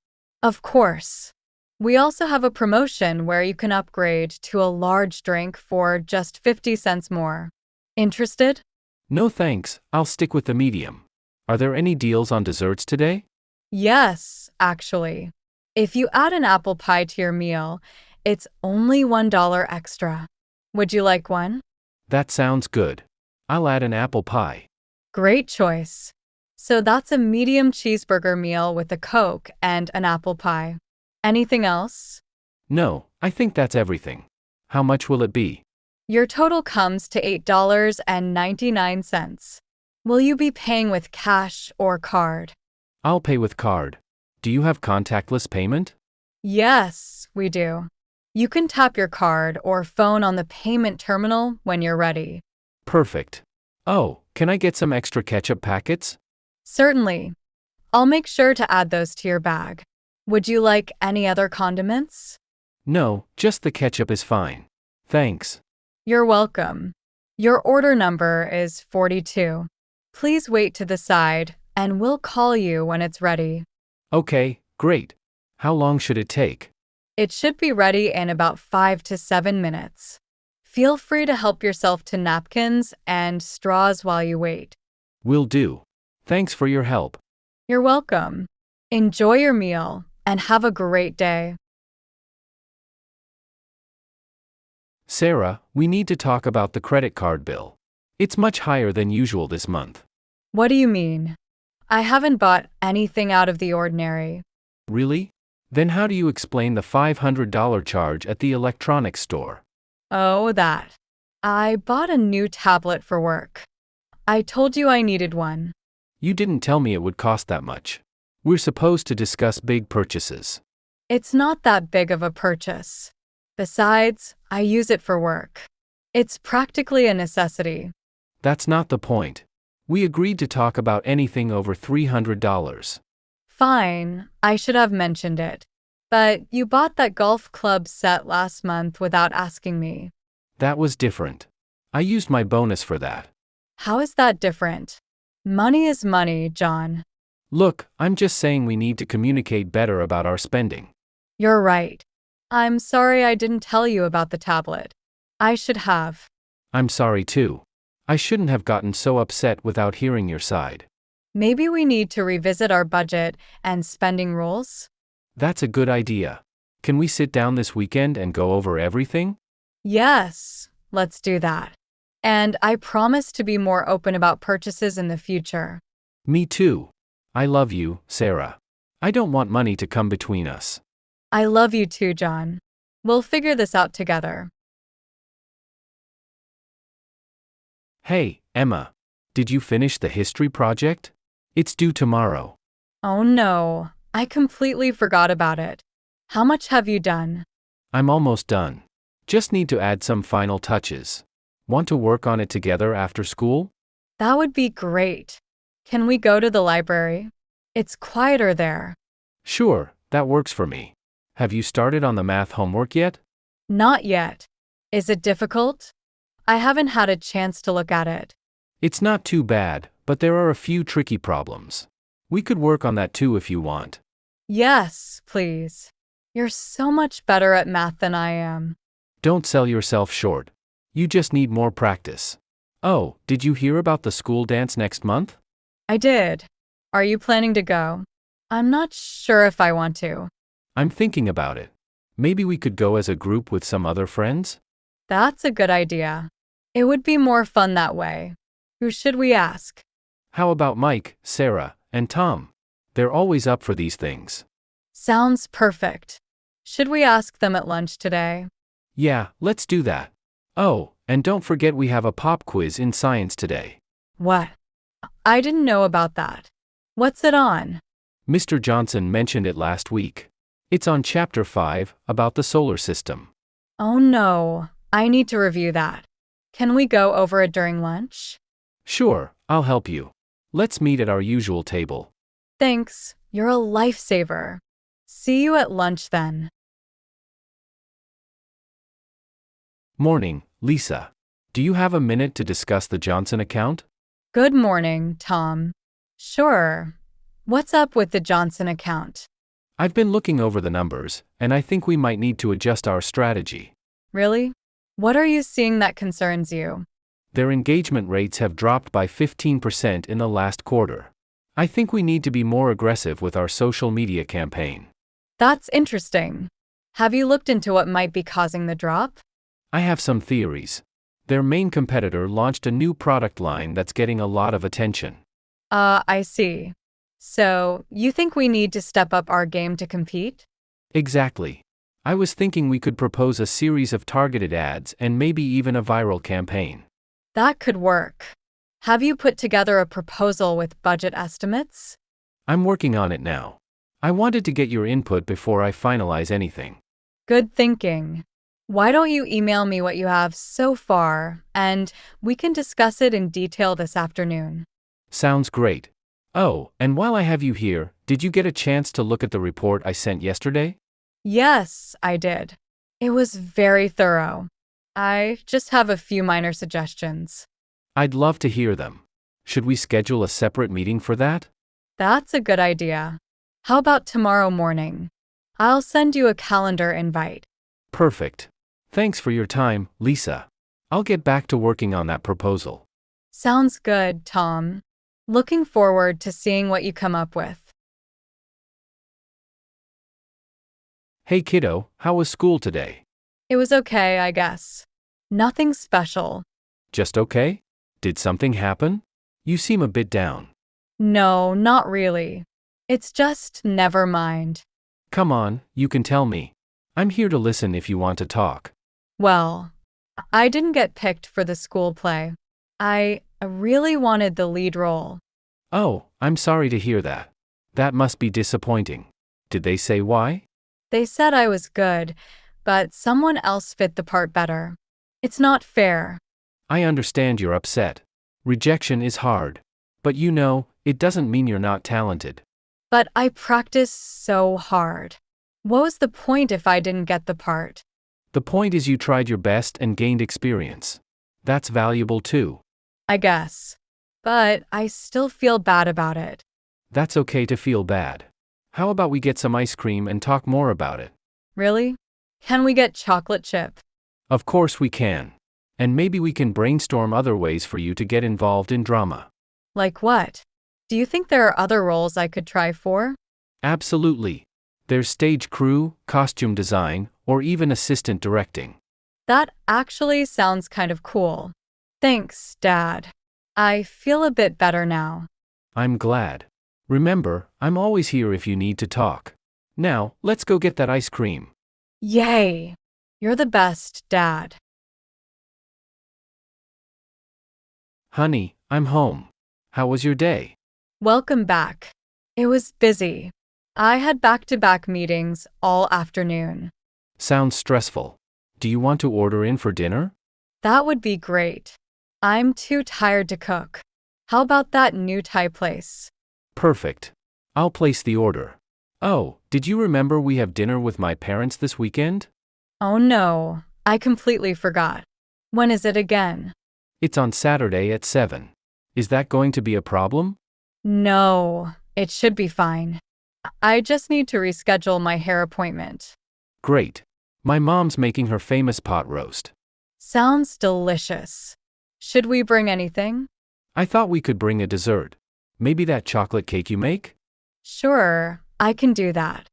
Of course. We also have a promotion where you can upgrade to a large drink for just 50 cents more. Interested? No thanks, I'll stick with the medium. Are there any deals on desserts today? Yes, actually. If you add an apple pie to your meal, it's only $1 extra. Would you like one? That sounds good. I'll add an apple pie. Great choice. So that's a medium cheeseburger meal with a Coke and an apple pie. Anything else? No, I think that's everything. How much will it be? Your total comes to $8.99. Will you be paying with cash or card? I'll pay with card. Do you have contactless payment? Yes, we do. You can tap your card or phone on the payment terminal when you're ready. Perfect. Oh, can I get some extra ketchup packets? Certainly. I'll make sure to add those to your bag. Would you like any other condiments? No, just the ketchup is fine. Thanks. You're welcome. Your order number is 42. Please wait to the side, and we'll call you when it's ready. Okay, great. How long should it take? It should be ready in about 5 to 7 minutes. Feel free to help yourself to napkins and straws while you wait. Will do. Thanks for your help. You're welcome. Enjoy your meal and have a great day. Sarah, we need to talk about the credit card bill. It's much higher than usual this month. What do you mean? I haven't bought anything out of the ordinary. Really? Then how do you explain the $500 charge at the electronics store? Oh, that. I bought a new tablet for work. I told you I needed one. You didn't tell me it would cost that much. We're supposed to discuss big purchases. It's not that big of a purchase. Besides, I use it for work. It's practically a necessity. That's not the point. We agreed to talk about anything over $300. Fine, I should have mentioned it. But you bought that golf club set last month without asking me. That was different. I used my bonus for that. How is that different? Money is money, John. Look, I'm just saying we need to communicate better about our spending. You're right. I'm sorry I didn't tell you about the tablet. I should have. I'm sorry too. I shouldn't have gotten so upset without hearing your side. Maybe we need to revisit our budget and spending rules? That's a good idea. Can we sit down this weekend and go over everything? Yes, let's do that. And I promise to be more open about purchases in the future. Me too. I love you, Sarah. I don't want money to come between us. I love you too, John. We'll figure this out together. Hey, Emma. Did you finish the history project? It's due tomorrow. Oh no, I completely forgot about it. How much have you done? I'm almost done. Just need to add some final touches. Want to work on it together after school? That would be great. Can we go to the library? It's quieter there. Sure, that works for me. Have you started on the math homework yet? Not yet. Is it difficult? I haven't had a chance to look at it. It's not too bad, but there are a few tricky problems. We could work on that too if you want. Yes, please. You're so much better at math than I am. Don't sell yourself short. You just need more practice. Oh, did you hear about the school dance next month? I did. Are you planning to go? I'm not sure if I want to. I'm thinking about it. Maybe we could go as a group with some other friends? That's a good idea. It would be more fun that way. Who should we ask? How about Mike, Sarah, and Tom? They're always up for these things. Sounds perfect. Should we ask them at lunch today? Yeah, let's do that. Oh, and don't forget we have a pop quiz in science today. What? I didn't know about that. What's it on? Mr. Johnson mentioned it last week. It's on Chapter 5, about the solar system. Oh no, I need to review that. Can we go over it during lunch? Sure, I'll help you. Let's meet at our usual table. Thanks, you're a lifesaver. See you at lunch then. Morning, Lisa. Do you have a minute to discuss the Johnson account? Good morning, Tom. Sure. What's up with the Johnson account? I've been looking over the numbers, and I think we might need to adjust our strategy. Really? What are you seeing that concerns you? Their engagement rates have dropped by 15% in the last quarter. I think we need to be more aggressive with our social media campaign. That's interesting. Have you looked into what might be causing the drop? I have some theories. Their main competitor launched a new product line that's getting a lot of attention. I see. So, you think we need to step up our game to compete? Exactly. I was thinking we could propose a series of targeted ads and maybe even a viral campaign. That could work. Have you put together a proposal with budget estimates? I'm working on it now. I wanted to get your input before I finalize anything. Good thinking. Why don't you email me what you have so far, and we can discuss it in detail this afternoon. Sounds great. Oh, and while I have you here, did you get a chance to look at the report I sent yesterday? Yes, I did. It was very thorough. I just have a few minor suggestions. I'd love to hear them. Should we schedule a separate meeting for that? That's a good idea. How about tomorrow morning? I'll send you a calendar invite. Perfect. Thanks for your time, Lisa. I'll get back to working on that proposal. Sounds good, Tom. Looking forward to seeing what you come up with. Hey kiddo, how was school today? It was okay, I guess. Nothing special. Just okay? Did something happen? You seem a bit down. No, not really. It's just never mind. Come on, you can tell me. I'm here to listen if you want to talk. Well, I didn't get picked for the school play. I really wanted the lead role. Oh, I'm sorry to hear that. That must be disappointing. Did they say why? They said I was good, but someone else fit the part better. It's not fair. I understand you're upset. Rejection is hard. But it doesn't mean you're not talented. But I practiced so hard. What was the point if I didn't get the part? The point is you tried your best and gained experience. That's valuable too. I guess. But I still feel bad about it. That's okay to feel bad. How about we get some ice cream and talk more about it? Really? Can we get chocolate chip? Of course we can. And maybe we can brainstorm other ways for you to get involved in drama. Like what? Do you think there are other roles I could try for? Absolutely. There's stage crew, costume design, or even assistant directing. That actually sounds kind of cool. Thanks, Dad. I feel a bit better now. I'm glad. Remember, I'm always here if you need to talk. Now, let's go get that ice cream. Yay! You're the best, Dad. Honey, I'm home. How was your day? Welcome back. It was busy. I had back-to-back meetings all afternoon. Sounds stressful. Do you want to order in for dinner? That would be great. I'm too tired to cook. How about that new Thai place? Perfect. I'll place the order. Oh, did you remember we have dinner with my parents this weekend? Oh no, I completely forgot. When is it again? It's on Saturday at 7. Is that going to be a problem? No, it should be fine. I just need to reschedule my hair appointment. Great. My mom's making her famous pot roast. Sounds delicious. Should we bring anything? I thought we could bring a dessert. Maybe that chocolate cake you make? Sure, I can do that.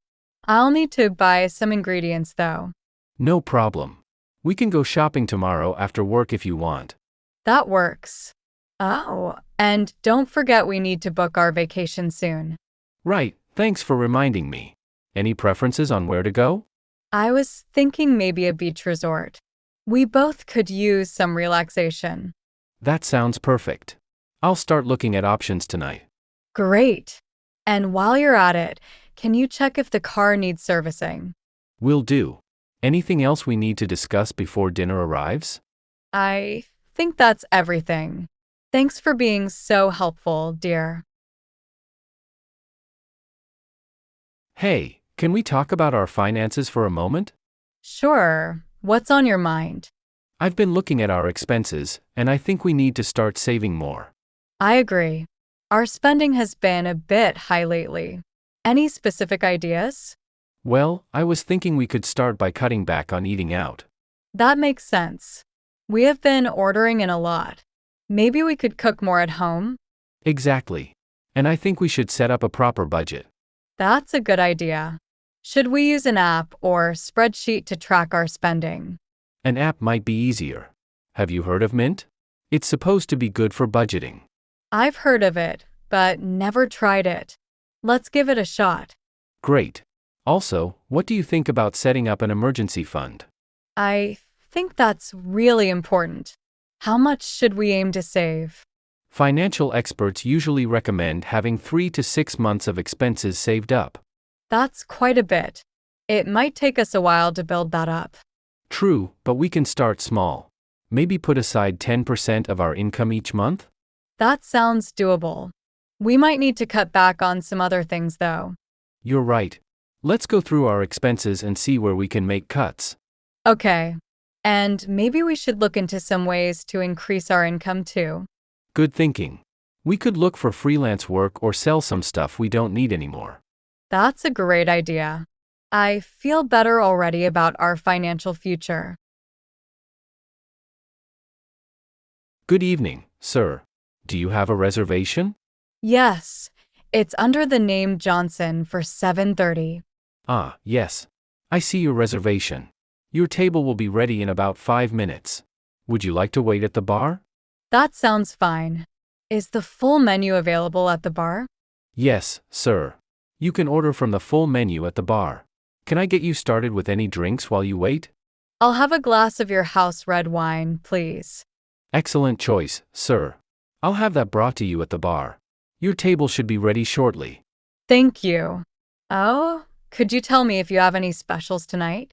I'll need to buy some ingredients though. No problem. We can go shopping tomorrow after work if you want. That works. Oh, and don't forget we need to book our vacation soon. Right, thanks for reminding me. Any preferences on where to go? I was thinking maybe a beach resort. We both could use some relaxation. That sounds perfect. I'll start looking at options tonight. Great. And while you're at it, can you check if the car needs servicing? Will do. Anything else we need to discuss before dinner arrives? I think that's everything. Thanks for being so helpful, dear. Hey, can we talk about our finances for a moment? Sure. What's on your mind? I've been looking at our expenses, and I think we need to start saving more. I agree. Our spending has been a bit high lately. Any specific ideas? Well, I was thinking we could start by cutting back on eating out. That makes sense. We have been ordering in a lot. Maybe we could cook more at home? Exactly. And I think we should set up a proper budget. That's a good idea. Should we use an app or spreadsheet to track our spending? An app might be easier. Have you heard of Mint? It's supposed to be good for budgeting. I've heard of it, but never tried it. Let's give it a shot. Great. Also, what do you think about setting up an emergency fund? I think that's really important. How much should we aim to save? Financial experts usually recommend having 3 to 6 months of expenses saved up. That's quite a bit. It might take us a while to build that up. True, but we can start small. Maybe put aside 10% of our income each month? That sounds doable. We might need to cut back on some other things, though. You're right. Let's go through our expenses and see where we can make cuts. Okay. And maybe we should look into some ways to increase our income too. Good thinking. We could look for freelance work or sell some stuff we don't need anymore. That's a great idea. I feel better already about our financial future. Good evening, sir. Do you have a reservation? Yes, it's under the name Johnson for 7:30. Ah, yes. I see your reservation. Your table will be ready in about 5 minutes. Would you like to wait at the bar? That sounds fine. Is the full menu available at the bar? Yes, sir. You can order from the full menu at the bar. Can I get you started with any drinks while you wait? I'll have a glass of your house red wine, please. Excellent choice, sir. I'll have that brought to you at the bar. Your table should be ready shortly. Thank you. Oh, could you tell me if you have any specials tonight?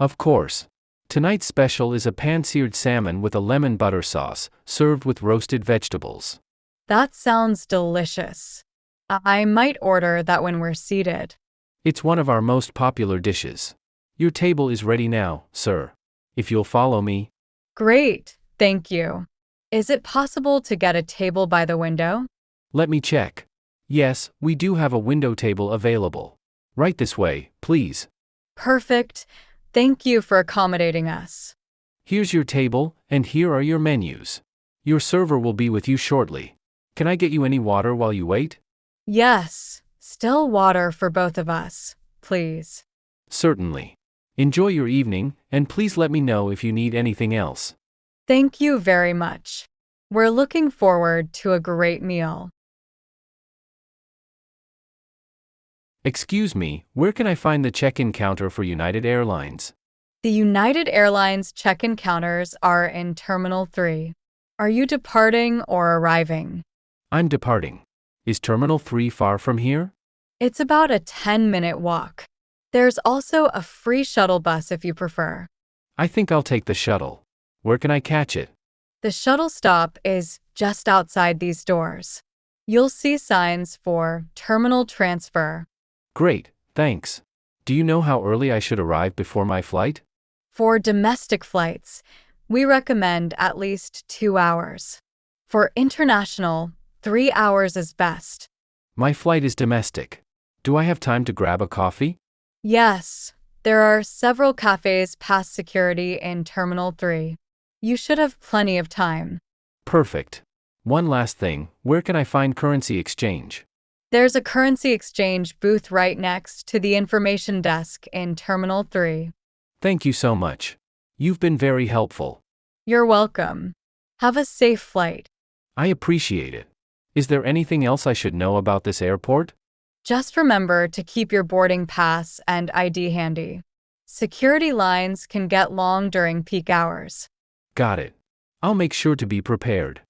Of course. Tonight's special is a pan-seared salmon with a lemon butter sauce, served with roasted vegetables. That sounds delicious. I might order that when we're seated. It's one of our most popular dishes. Your table is ready now, sir. If you'll follow me. Great, thank you. Is it possible to get a table by the window? Let me check. Yes, we do have a window table available. Right this way, please. Perfect. Thank you for accommodating us. Here's your table, and here are your menus. Your server will be with you shortly. Can I get you any water while you wait? Yes, still water for both of us, please. Certainly. Enjoy your evening, and please let me know if you need anything else. Thank you very much. We're looking forward to a great meal. Excuse me, where can I find the check-in counter for United Airlines? The United Airlines check-in counters are in Terminal 3. Are you departing or arriving? I'm departing. Is Terminal 3 far from here? It's about a 10-minute walk. There's also a free shuttle bus if you prefer. I think I'll take the shuttle. Where can I catch it? The shuttle stop is just outside these doors. You'll see signs for terminal transfer. Great, thanks. Do you know how early I should arrive before my flight? For domestic flights, we recommend at least 2 hours. For international, 3 hours is best. My flight is domestic. Do I have time to grab a coffee? Yes, there are several cafes past security in Terminal 3. You should have plenty of time. Perfect. One last thing, where can I find currency exchange? There's a currency exchange booth right next to the information desk in Terminal 3. Thank you so much. You've been very helpful. You're welcome. Have a safe flight. I appreciate it. Is there anything else I should know about this airport? Just remember to keep your boarding pass and ID handy. Security lines can get long during peak hours. Got it. I'll make sure to be prepared.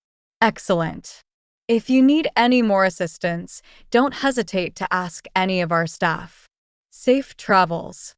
Excellent. If you need any more assistance, don't hesitate to ask any of our staff. Safe travels.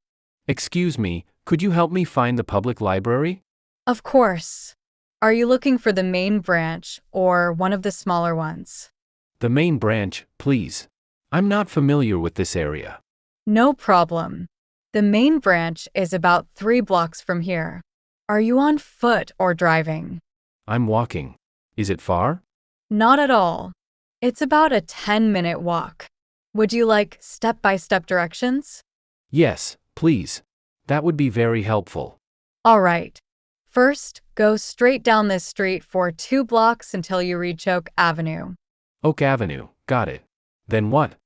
Excuse me, could you help me find the public library? Of course. Are you looking for the main branch or one of the smaller ones? The main branch, please. I'm not familiar with this area. No problem. The main branch is about 3 blocks from here. Are you on foot or driving? I'm walking. Is it far? Not at all. It's about a 10-minute walk. Would you like step-by-step directions? Yes, please. That would be very helpful. All right. First, go straight down this street for 2 blocks until you reach Oak Avenue. Oak Avenue, got it. Then what?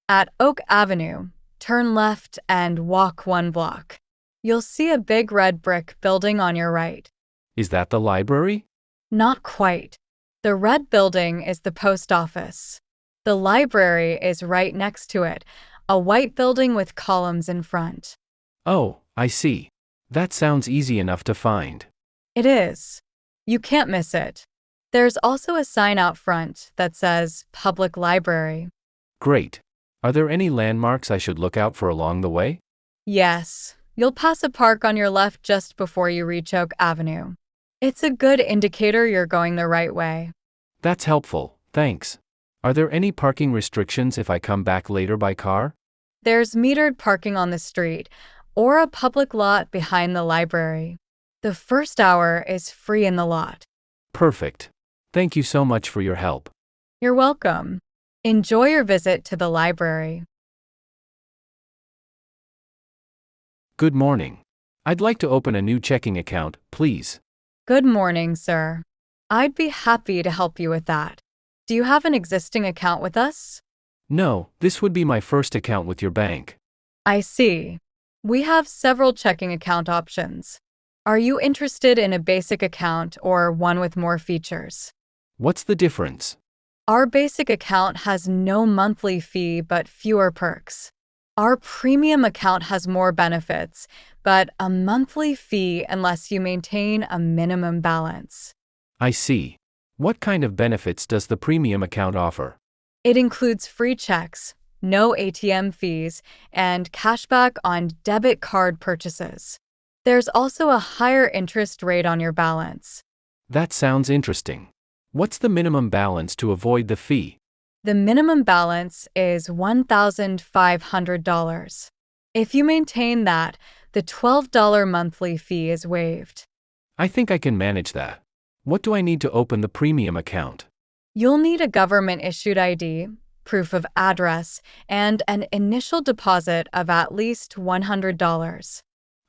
At Oak Avenue, turn left and walk 1 block. You'll see a big red brick building on your right. Is that the library? Not quite. The red building is the post office. The library is right next to it, a white building with columns in front. Oh, I see. That sounds easy enough to find. It is. You can't miss it. There's also a sign out front that says Public Library. Great. Are there any landmarks I should look out for along the way? Yes, you'll pass a park on your left just before you reach Oak Avenue. It's a good indicator you're going the right way. That's helpful, thanks. Are there any parking restrictions if I come back later by car? There's metered parking on the street or a public lot behind the library. The first hour is free in the lot. Perfect. Thank you so much for your help. You're welcome. Enjoy your visit to the library. Good morning. I'd like to open a new checking account, please. Good morning, sir. I'd be happy to help you with that. Do you have an existing account with us? No, this would be my first account with your bank. I see. We have several checking account options. Are you interested in a basic account or one with more features? What's the difference? Our basic account has no monthly fee but fewer perks. Our premium account has more benefits, but a monthly fee unless you maintain a minimum balance. I see. What kind of benefits does the premium account offer? It includes free checks, no ATM fees, and cashback on debit card purchases. There's also a higher interest rate on your balance. That sounds interesting. What's the minimum balance to avoid the fee? The minimum balance is $1,500. If you maintain that, the $12 monthly fee is waived. I think I can manage that. What do I need to open the premium account? You'll need a government-issued ID, proof of address, and an initial deposit of at least $100.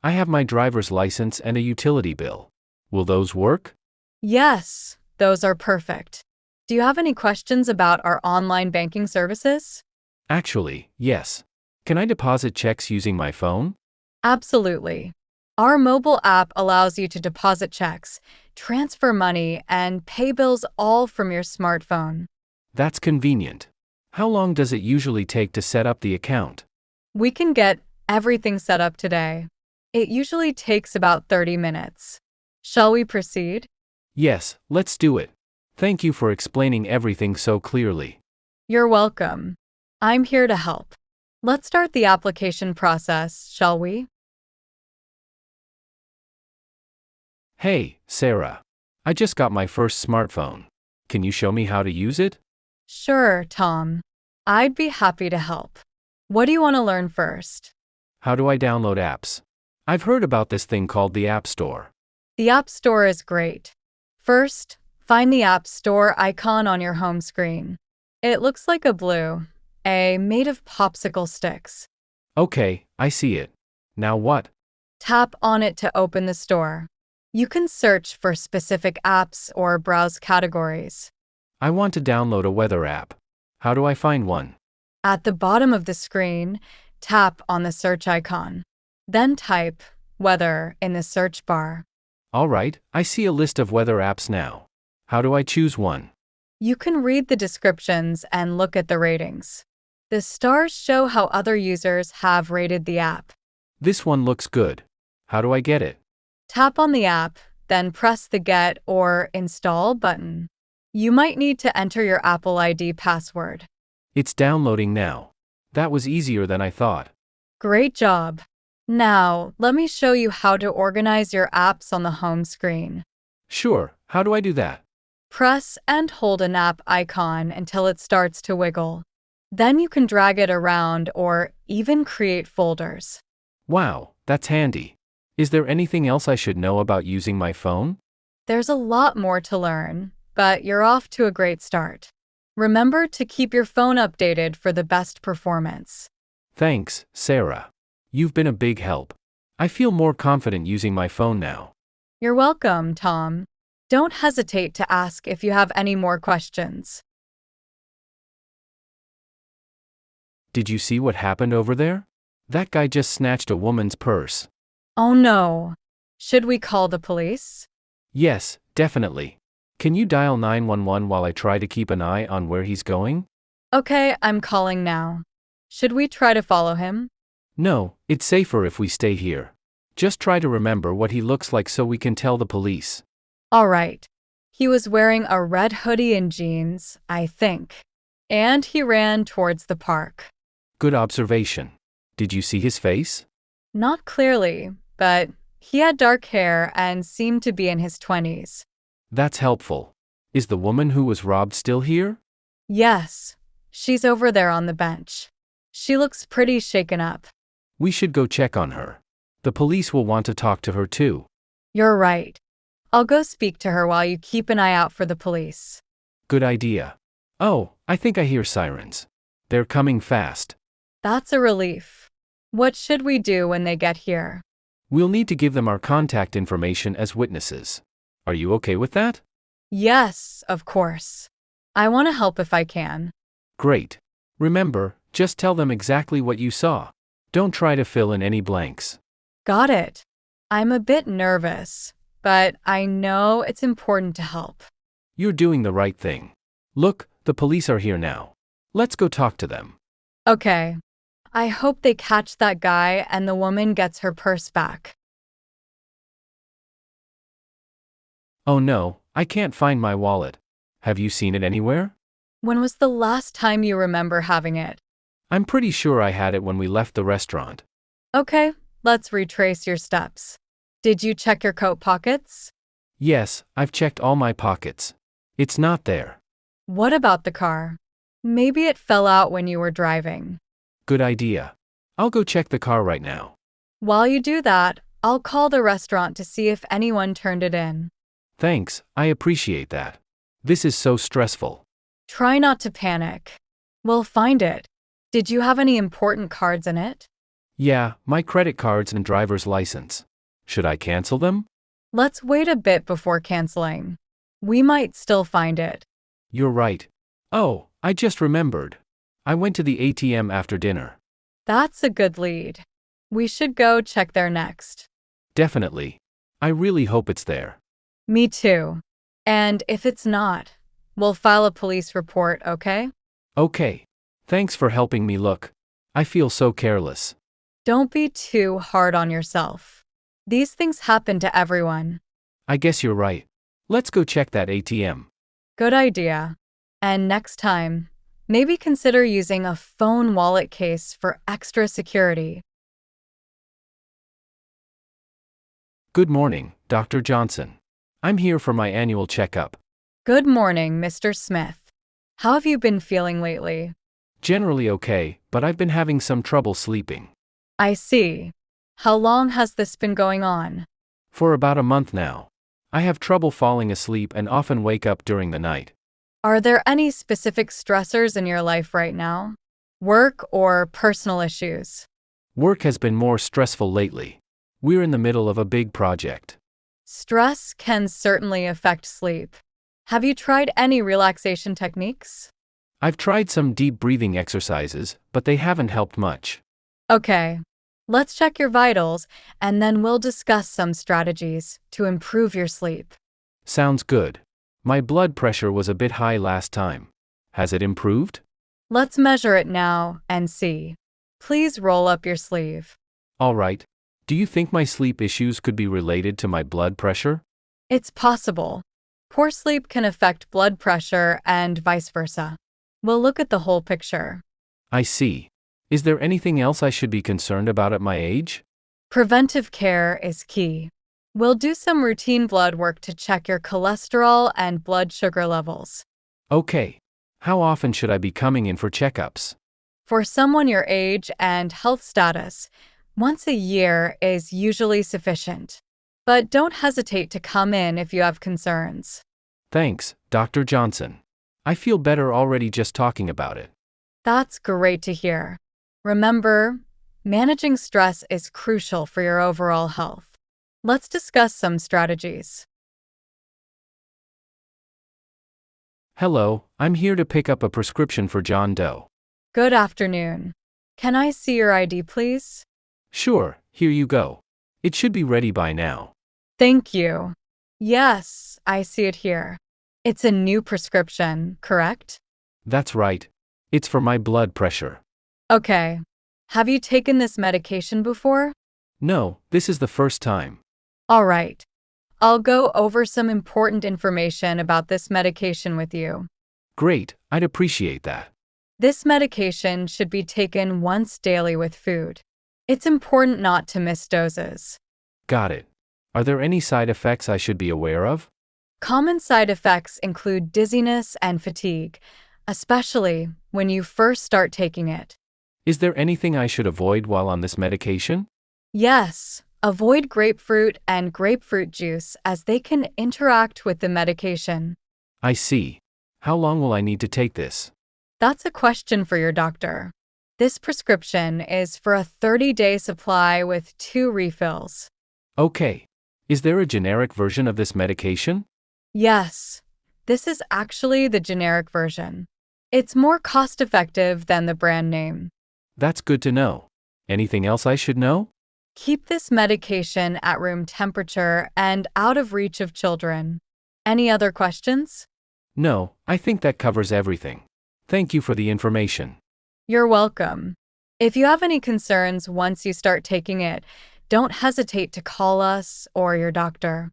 I have my driver's license and a utility bill. Will those work? Yes, those are perfect. Do you have any questions about our online banking services? Actually, yes. Can I deposit checks using my phone? Absolutely. Our mobile app allows you to deposit checks, transfer money, and pay bills all from your smartphone. That's convenient. How long does it usually take to set up the account? We can get everything set up today. It usually takes about 30 minutes. Shall we proceed? Yes, let's do it. Thank you for explaining everything so clearly. You're welcome. I'm here to help. Let's start the application process, shall we? Hey, Sarah. I just got my first smartphone. Can you show me how to use it? Sure, Tom. I'd be happy to help. What do you want to learn first? How do I download apps? I've heard about this thing called the App Store. The App Store is great. First, find the App Store icon on your home screen. It looks like a blue A made of popsicle sticks. Okay, I see it. Now what? Tap on it to open the store. You can search for specific apps or browse categories. I want to download a weather app. How do I find one? At the bottom of the screen, tap on the search icon. Then type weather in the search bar. All right, I see a list of weather apps now. How do I choose one? You can read the descriptions and look at the ratings. The stars show how other users have rated the app. This one looks good. How do I get it? Tap on the app, then press the Get or Install button. You might need to enter your Apple ID password. It's downloading now. That was easier than I thought. Great job. Now, let me show you how to organize your apps on the home screen. Sure, how do I do that? Press and hold an app icon until it starts to wiggle. Then you can drag it around or even create folders. Wow, that's handy. Is there anything else I should know about using my phone? There's a lot more to learn, but you're off to a great start. Remember to keep your phone updated for the best performance. Thanks, Sarah. You've been a big help. I feel more confident using my phone now. You're welcome, Tom. Don't hesitate to ask if you have any more questions. Did you see what happened over there? That guy just snatched a woman's purse. Oh no. Should we call the police? Yes, definitely. Can you dial 911 while I try to keep an eye on where he's going? Okay, I'm calling now. Should we try to follow him? No, it's safer if we stay here. Just try to remember what he looks like so we can tell the police. All right. He was wearing a red hoodie and jeans, I think. And he ran towards the park. Good observation. Did you see his face? Not clearly, but he had dark hair and seemed to be in his 20s. That's helpful. Is the woman who was robbed still here? Yes, she's over there on the bench. She looks pretty shaken up. We should go check on her. The police will want to talk to her too. You're right. I'll go speak to her while you keep an eye out for the police. Good idea. Oh, I think I hear sirens. They're coming fast. That's a relief. What should we do when they get here? We'll need to give them our contact information as witnesses. Are you okay with that? Yes, of course. I want to help if I can. Great. Remember, just tell them exactly what you saw. Don't try to fill in any blanks. Got it. I'm a bit nervous, but I know it's important to help. You're doing the right thing. Look, the police are here now. Let's go talk to them. Okay. I hope they catch that guy and the woman gets her purse back. Oh no, I can't find my wallet. Have you seen it anywhere? When was the last time you remember having it? I'm pretty sure I had it when we left the restaurant. Okay, let's retrace your steps. Did you check your coat pockets? Yes, I've checked all my pockets. It's not there. What about the car? Maybe it fell out when you were driving. Good idea. I'll go check the car right now. While you do that, I'll call the restaurant to see if anyone turned it in. Thanks, I appreciate that. This is so stressful. Try not to panic. We'll find it. Did you have any important cards in it? Yeah, my credit cards and driver's license. Should I cancel them? Let's wait a bit before canceling. We might still find it. You're right. Oh, I just remembered. I went to the ATM after dinner. That's a good lead. We should go check there next. Definitely. I really hope it's there. Me too. And if it's not, we'll file a police report, okay? Okay. Thanks for helping me look. I feel so careless. Don't be too hard on yourself. These things happen to everyone. I guess you're right. Let's go check that ATM. Good idea. And next time, maybe consider using a phone wallet case for extra security. Good morning, Dr. Johnson. I'm here for my annual checkup. Good morning, Mr. Smith. How have you been feeling lately? Generally okay, but I've been having some trouble sleeping. I see. How long has this been going on? For about a month now. I have trouble falling asleep and often wake up during the night. Are there any specific stressors in your life right now? Work or personal issues? Work has been more stressful lately. We're in the middle of a big project. Stress can certainly affect sleep. Have you tried any relaxation techniques? I've tried some deep breathing exercises, but they haven't helped much. Okay. Let's check your vitals, and then we'll discuss some strategies to improve your sleep. Sounds good. My blood pressure was a bit high last time. Has it improved? Let's measure it now and see. Please roll up your sleeve. All right. Do you think my sleep issues could be related to my blood pressure? It's possible. Poor sleep can affect blood pressure and vice versa. We'll look at the whole picture. I see. Is there anything else I should be concerned about at my age? Preventive care is key. We'll do some routine blood work to check your cholesterol and blood sugar levels. Okay. How often should I be coming in for checkups? For someone your age and health status, once a year is usually sufficient. But don't hesitate to come in if you have concerns. Thanks, Dr. Johnson. I feel better already just talking about it. That's great to hear. Remember, managing stress is crucial for your overall health. Let's discuss some strategies. Hello, I'm here to pick up a prescription for John Doe. Good afternoon. Can I see your ID, please? Sure, here you go. It should be ready by now. Thank you. Yes, I see it here. It's a new prescription, correct? That's right. It's for my blood pressure. Okay. Have you taken this medication before? No, this is the first time. All right. I'll go over some important information about this medication with you. Great, I'd appreciate that. This medication should be taken once daily with food. It's important not to miss doses. Got it. Are there any side effects I should be aware of? Common side effects include dizziness and fatigue, especially when you first start taking it. Is there anything I should avoid while on this medication? Yes, avoid grapefruit and grapefruit juice as they can interact with the medication. I see. How long will I need to take this? That's a question for your doctor. This prescription is for a 30-day supply with 2 refills. Okay. Is there a generic version of this medication? Yes, this is actually the generic version. It's more cost-effective than the brand name. That's good to know. Anything else I should know? Keep this medication at room temperature and out of reach of children. Any other questions? No, I think that covers everything. Thank you for the information. You're welcome. If you have any concerns once you start taking it, don't hesitate to call us or your doctor.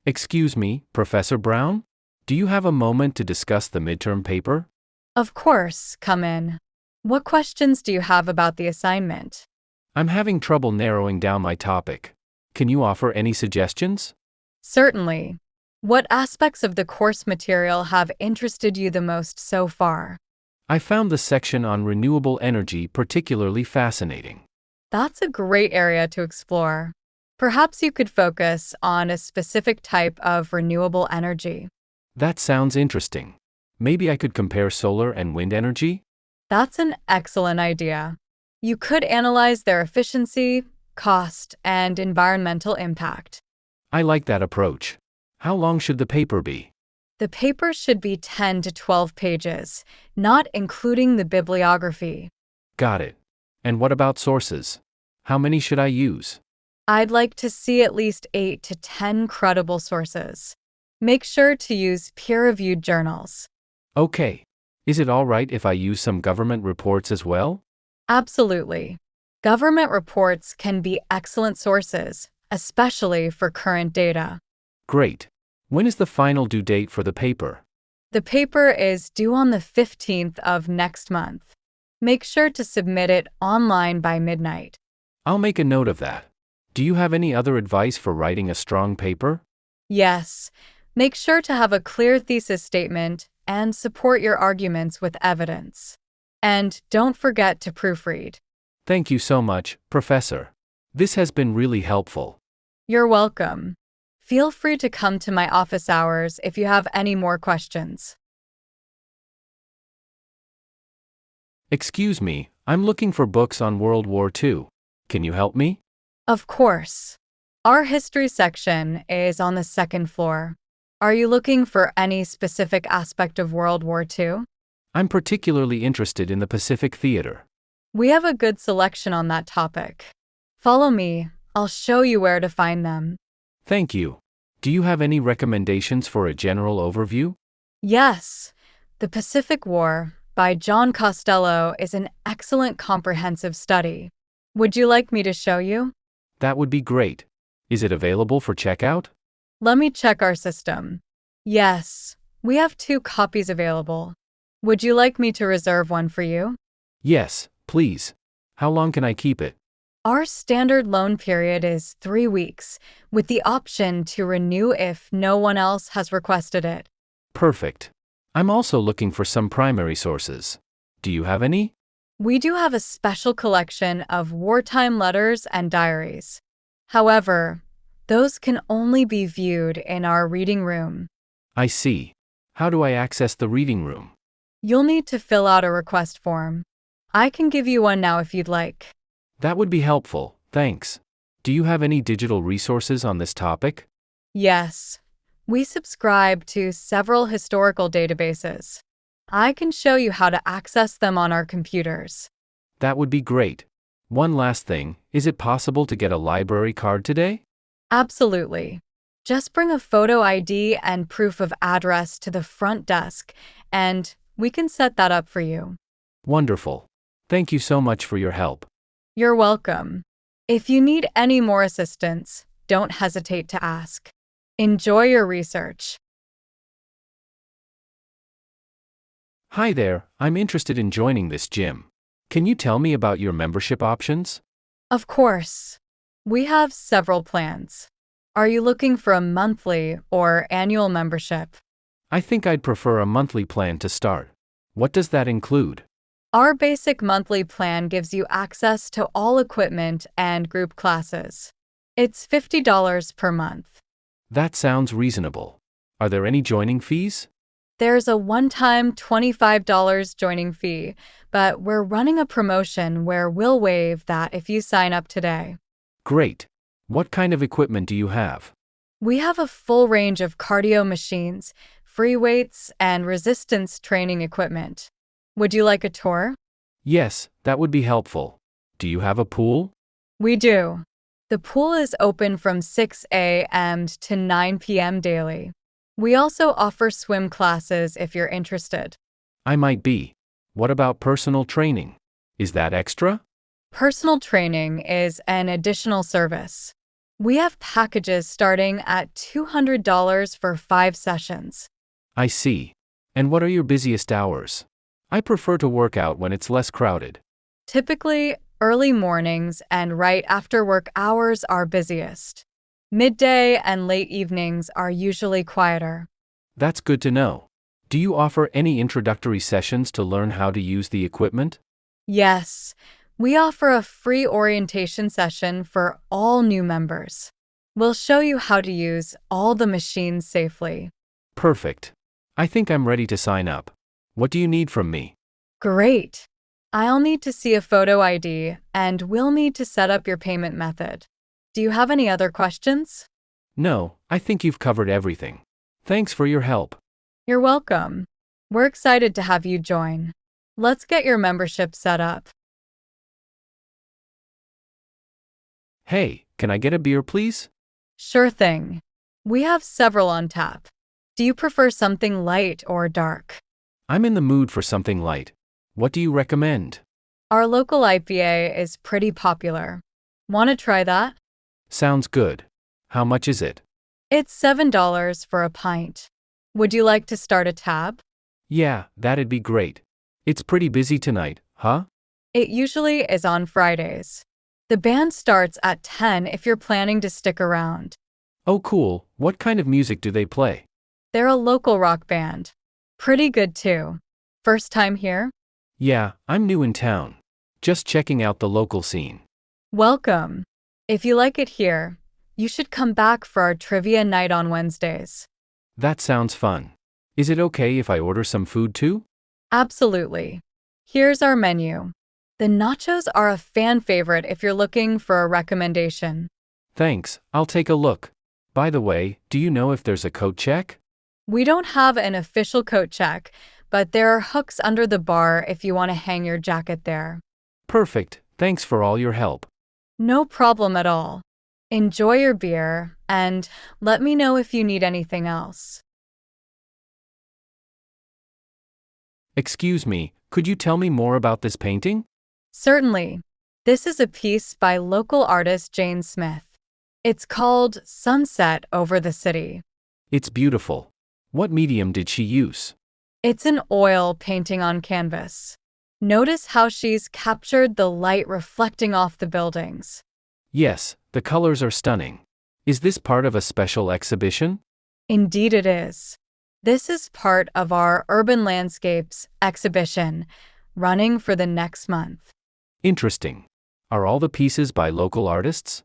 Excuse me, Professor Brown? Do you have a moment to discuss the midterm paper? Of course, come in. What questions do you have about the assignment? I'm having trouble narrowing down my topic. Can you offer any suggestions? Certainly. What aspects of the course material have interested you the most so far? I found the section on renewable energy particularly fascinating. That's a great area to explore. Perhaps you could focus on a specific type of renewable energy. That sounds interesting. Maybe I could compare solar and wind energy? That's an excellent idea. You could analyze their efficiency, cost, and environmental impact. I like that approach. How long should the paper be? The paper should be 10 to 12 pages, not including the bibliography. Got it. And what about sources? How many should I use? I'd like to see at least 8 to 10 credible sources. Make sure to use peer-reviewed journals. Okay. Is it all right if I use some government reports as well? Absolutely. Government reports can be excellent sources, especially for current data. Great. When is the final due date for the paper? The paper is due on the 15th of next month. Make sure to submit it online by midnight. I'll make a note of that. Do you have any other advice for writing a strong paper? Yes, make sure to have a clear thesis statement and support your arguments with evidence. And don't forget to proofread. Thank you so much, Professor. This has been really helpful. You're welcome. Feel free to come to my office hours if you have any more questions. Excuse me, I'm looking for books on World War II. Can you help me? Of course. Our history section is on the second floor. Are you looking for any specific aspect of World War II? I'm particularly interested in the Pacific Theater. We have a good selection on that topic. Follow me. I'll show you where to find them. Thank you. Do you have any recommendations for a general overview? Yes. The Pacific War by John Costello is an excellent comprehensive study. Would you like me to show you? That would be great. Is it available for checkout? Let me check our system. Yes, we have 2 copies available. Would you like me to reserve one for you? Yes, please. How long can I keep it? Our standard loan period is 3 weeks, with the option to renew if no one else has requested it. Perfect. I'm also looking for some primary sources. Do you have any? We do have a special collection of wartime letters and diaries. However, those can only be viewed in our reading room. I see. How do I access the reading room? You'll need to fill out a request form. I can give you one now if you'd like. That would be helpful, thanks. Do you have any digital resources on this topic? Yes, we subscribe to several historical databases. I can show you how to access them on our computers. That would be great. One last thing, is it possible to get a library card today? Absolutely. Just bring a photo ID and proof of address to the front desk, and we can set that up for you. Wonderful. Thank you so much for your help. You're welcome. If you need any more assistance, don't hesitate to ask. Enjoy your research. Hi there, I'm interested in joining this gym. Can you tell me about your membership options? Of course. We have several plans. Are you looking for a monthly or annual membership? I think I'd prefer a monthly plan to start. What does that include? Our basic monthly plan gives you access to all equipment and group classes. It's $50 per month. That sounds reasonable. Are there any joining fees? There's a one-time $25 joining fee, but we're running a promotion where we'll waive that if you sign up today. Great. What kind of equipment do you have? We have a full range of cardio machines, free weights, and resistance training equipment. Would you like a tour? Yes, that would be helpful. Do you have a pool? We do. The pool is open from 6 a.m. to 9 p.m. daily. We also offer swim classes if you're interested. I might be. What about personal training? Is that extra? Personal training is an additional service. We have packages starting at $200 for 5 sessions. I see. And what are your busiest hours? I prefer to work out when it's less crowded. Typically, early mornings and right after work hours are busiest. Midday and late evenings are usually quieter. That's good to know. Do you offer any introductory sessions to learn how to use the equipment? Yes, we offer a free orientation session for all new members. We'll show you how to use all the machines safely. Perfect. I think I'm ready to sign up. What do you need from me? Great! I'll need to see a photo ID, and we'll need to set up your payment method. Do you have any other questions? No, I think you've covered everything. Thanks for your help. You're welcome. We're excited to have you join. Let's get your membership set up. Hey, can I get a beer, please? Sure thing. We have several on tap. Do you prefer something light or dark? I'm in the mood for something light. What do you recommend? Our local IPA is pretty popular. Want to try that? Sounds good. How much is it? It's $7 for a pint. Would you like to start a tab? Yeah, that'd be great. It's pretty busy tonight, huh? It usually is on Fridays. The band starts at 10 if you're planning to stick around. Oh, cool. What kind of music do they play? They're a local rock band. Pretty good too. First time here? Yeah, I'm new in town. Just checking out the local scene. Welcome. If you like it here, you should come back for our trivia night on Wednesdays. That sounds fun. Is it okay if I order some food too? Absolutely. Here's our menu. The nachos are a fan favorite if you're looking for a recommendation. Thanks, I'll take a look. By the way, do you know if there's a coat check? We don't have an official coat check, but there are hooks under the bar if you want to hang your jacket there. Perfect, thanks for all your help. No problem at all. Enjoy your beer, and let me know if you need anything else. Excuse me, could you tell me more about this painting? Certainly. This is a piece by local artist Jane Smith. It's called Sunset Over the City. It's beautiful. What medium did she use? It's an oil painting on canvas. Notice how she's captured the light reflecting off the buildings. Yes, the colors are stunning. Is this part of a special exhibition? Indeed it is. This is part of our Urban Landscapes exhibition, running for the next month. Interesting. Are all the pieces by local artists?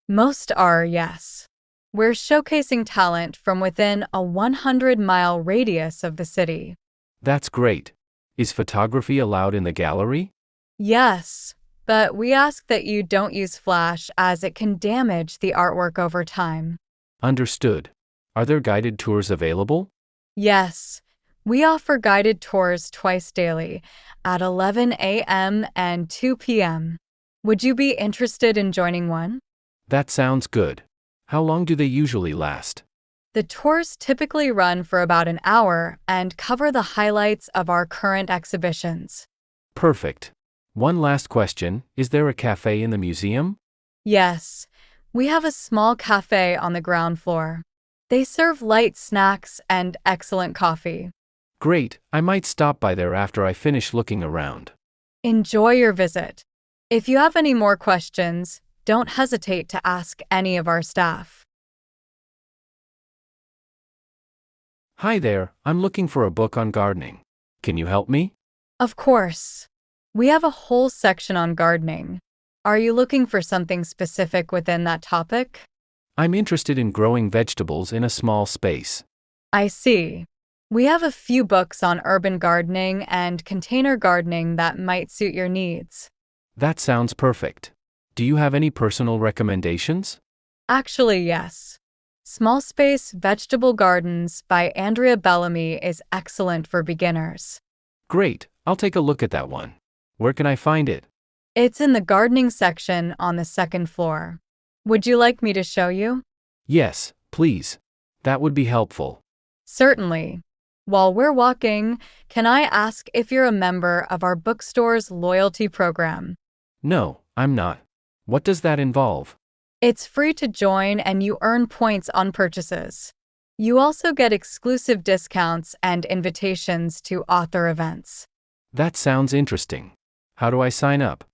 Most are, yes. We're showcasing talent from within a 100-mile radius of the city. That's great. Is photography allowed in the gallery? Yes, but we ask that you don't use flash as it can damage the artwork over time. Understood. Are there guided tours available? Yes, we offer guided tours twice daily at 11 a.m. and 2 p.m. Would you be interested in joining one? That sounds good. How long do they usually last? The tours typically run for about an hour and cover the highlights of our current exhibitions. Perfect. One last question, is there a cafe in the museum? Yes, we have a small cafe on the ground floor. They serve light snacks and excellent coffee. Great, I might stop by there after I finish looking around. Enjoy your visit. If you have any more questions, don't hesitate to ask any of our staff. Hi there, I'm looking for a book on gardening. Can you help me? Of course. We have a whole section on gardening. Are you looking for something specific within that topic? I'm interested in growing vegetables in a small space. I see. We have a few books on urban gardening and container gardening that might suit your needs. That sounds perfect. Do you have any personal recommendations? Actually, yes. Small Space Vegetable Gardens by Andrea Bellamy is excellent for beginners. Great, I'll take a look at that one. Where can I find it? It's in the gardening section on the second floor. Would you like me to show you? Yes, please. That would be helpful. Certainly. While we're walking, can I ask if you're a member of our bookstore's loyalty program? No, I'm not. What does that involve? It's free to join and you earn points on purchases. You also get exclusive discounts and invitations to author events. That sounds interesting. How do I sign up?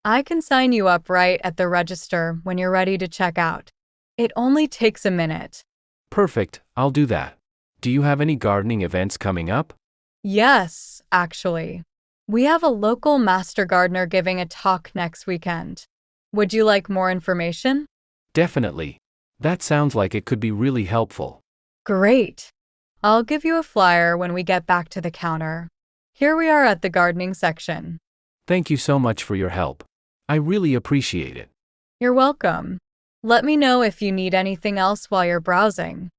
I can sign you up right at the register when you're ready to check out. It only takes a minute. Perfect, I'll do that. Do you have any gardening events coming up? Yes, actually. We have a local master gardener giving a talk next weekend. Would you like more information? Definitely. That sounds like it could be really helpful. Great. I'll give you a flyer when we get back to the counter. Here we are at the gardening section. Thank you so much for your help. I really appreciate it. You're welcome. Let me know if you need anything else while you're browsing.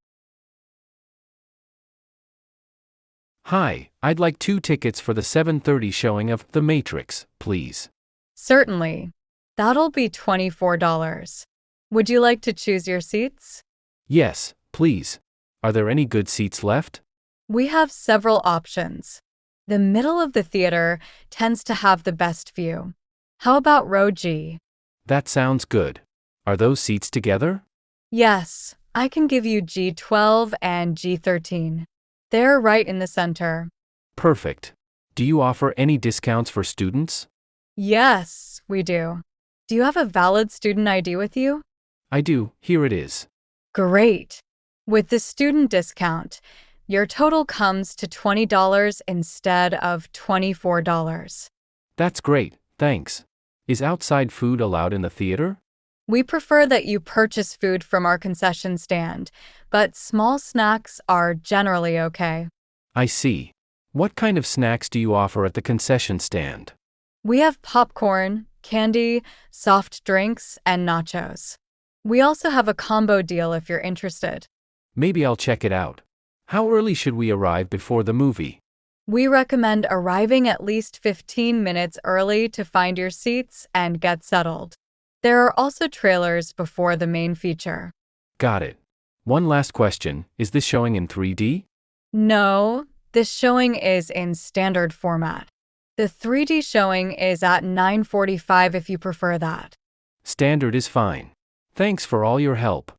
Hi, I'd like 2 tickets for the 7:30 showing of The Matrix, please. Certainly. That'll be $24. Would you like to choose your seats? Yes, please. Are there any good seats left? We have several options. The middle of the theater tends to have the best view. How about row G? That sounds good. Are those seats together? Yes, I can give you G12 and G13. They're right in the center. Perfect. Do you offer any discounts for students? Yes, we do. Do you have a valid student ID with you? I do, here it is. Great. With the student discount, your total comes to $20 instead of $24. That's great, thanks. Is outside food allowed in the theater? We prefer that you purchase food from our concession stand, but small snacks are generally okay. I see. What kind of snacks do you offer at the concession stand? We have popcorn, candy, soft drinks, and nachos. We also have a combo deal if you're interested. Maybe I'll check it out. How early should we arrive before the movie? We recommend arriving at least 15 minutes early to find your seats and get settled. There are also trailers before the main feature. Got it. One last question, is this showing in 3D? No, this showing is in standard format. The 3D showing is at 9:45 if you prefer that. Standard is fine. Thanks for all your help.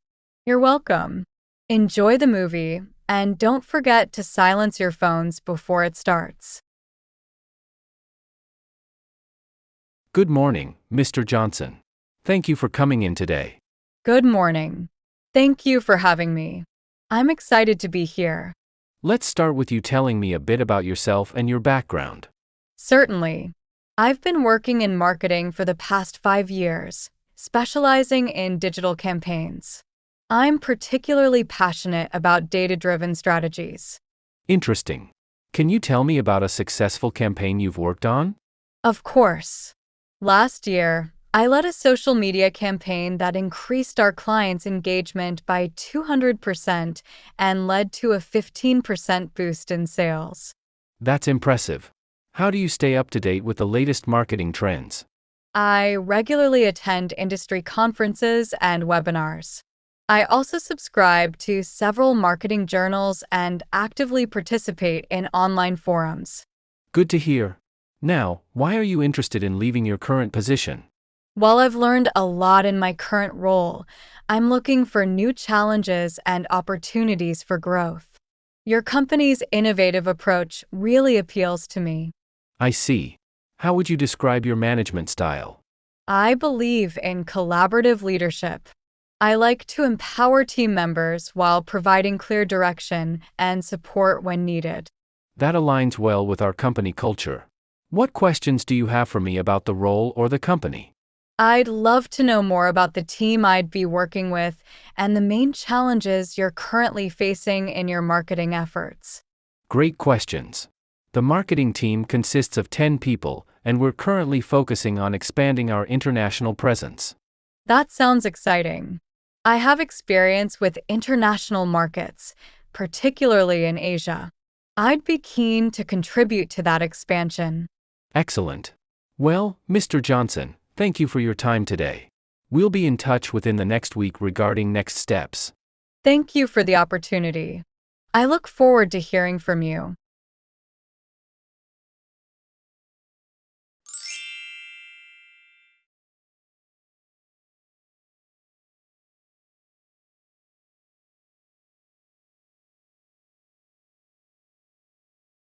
You're welcome. Enjoy the movie, and don't forget to silence your phones before it starts. Good morning, Mr. Johnson. Thank you for coming in today. Good morning. Thank you for having me. I'm excited to be here. Let's start with you telling me a bit about yourself and your background. Certainly. I've been working in marketing for the past 5 years, specializing in digital campaigns. I'm particularly passionate about data-driven strategies. Interesting. Can you tell me about a successful campaign you've worked on? Of course. Last year, I led a social media campaign that increased our clients' engagement by 200% and led to a 15% boost in sales. That's impressive. How do you stay up to date with the latest marketing trends? I regularly attend industry conferences and webinars. I also subscribe to several marketing journals and actively participate in online forums. Good to hear. Now, why are you interested in leaving your current position? While I've learned a lot in my current role, I'm looking for new challenges and opportunities for growth. Your company's innovative approach really appeals to me. I see. How would you describe your management style? I believe in collaborative leadership. I like to empower team members while providing clear direction and support when needed. That aligns well with our company culture. What questions do you have for me about the role or the company? I'd love to know more about the team I'd be working with and the main challenges you're currently facing in your marketing efforts. Great questions. The marketing team consists of 10 people, and we're currently focusing on expanding our international presence. That sounds exciting. I have experience with international markets, particularly in Asia. I'd be keen to contribute to that expansion. Excellent. Well, Mr. Johnson, thank you for your time today. We'll be in touch within the next week regarding next steps. Thank you for the opportunity. I look forward to hearing from you.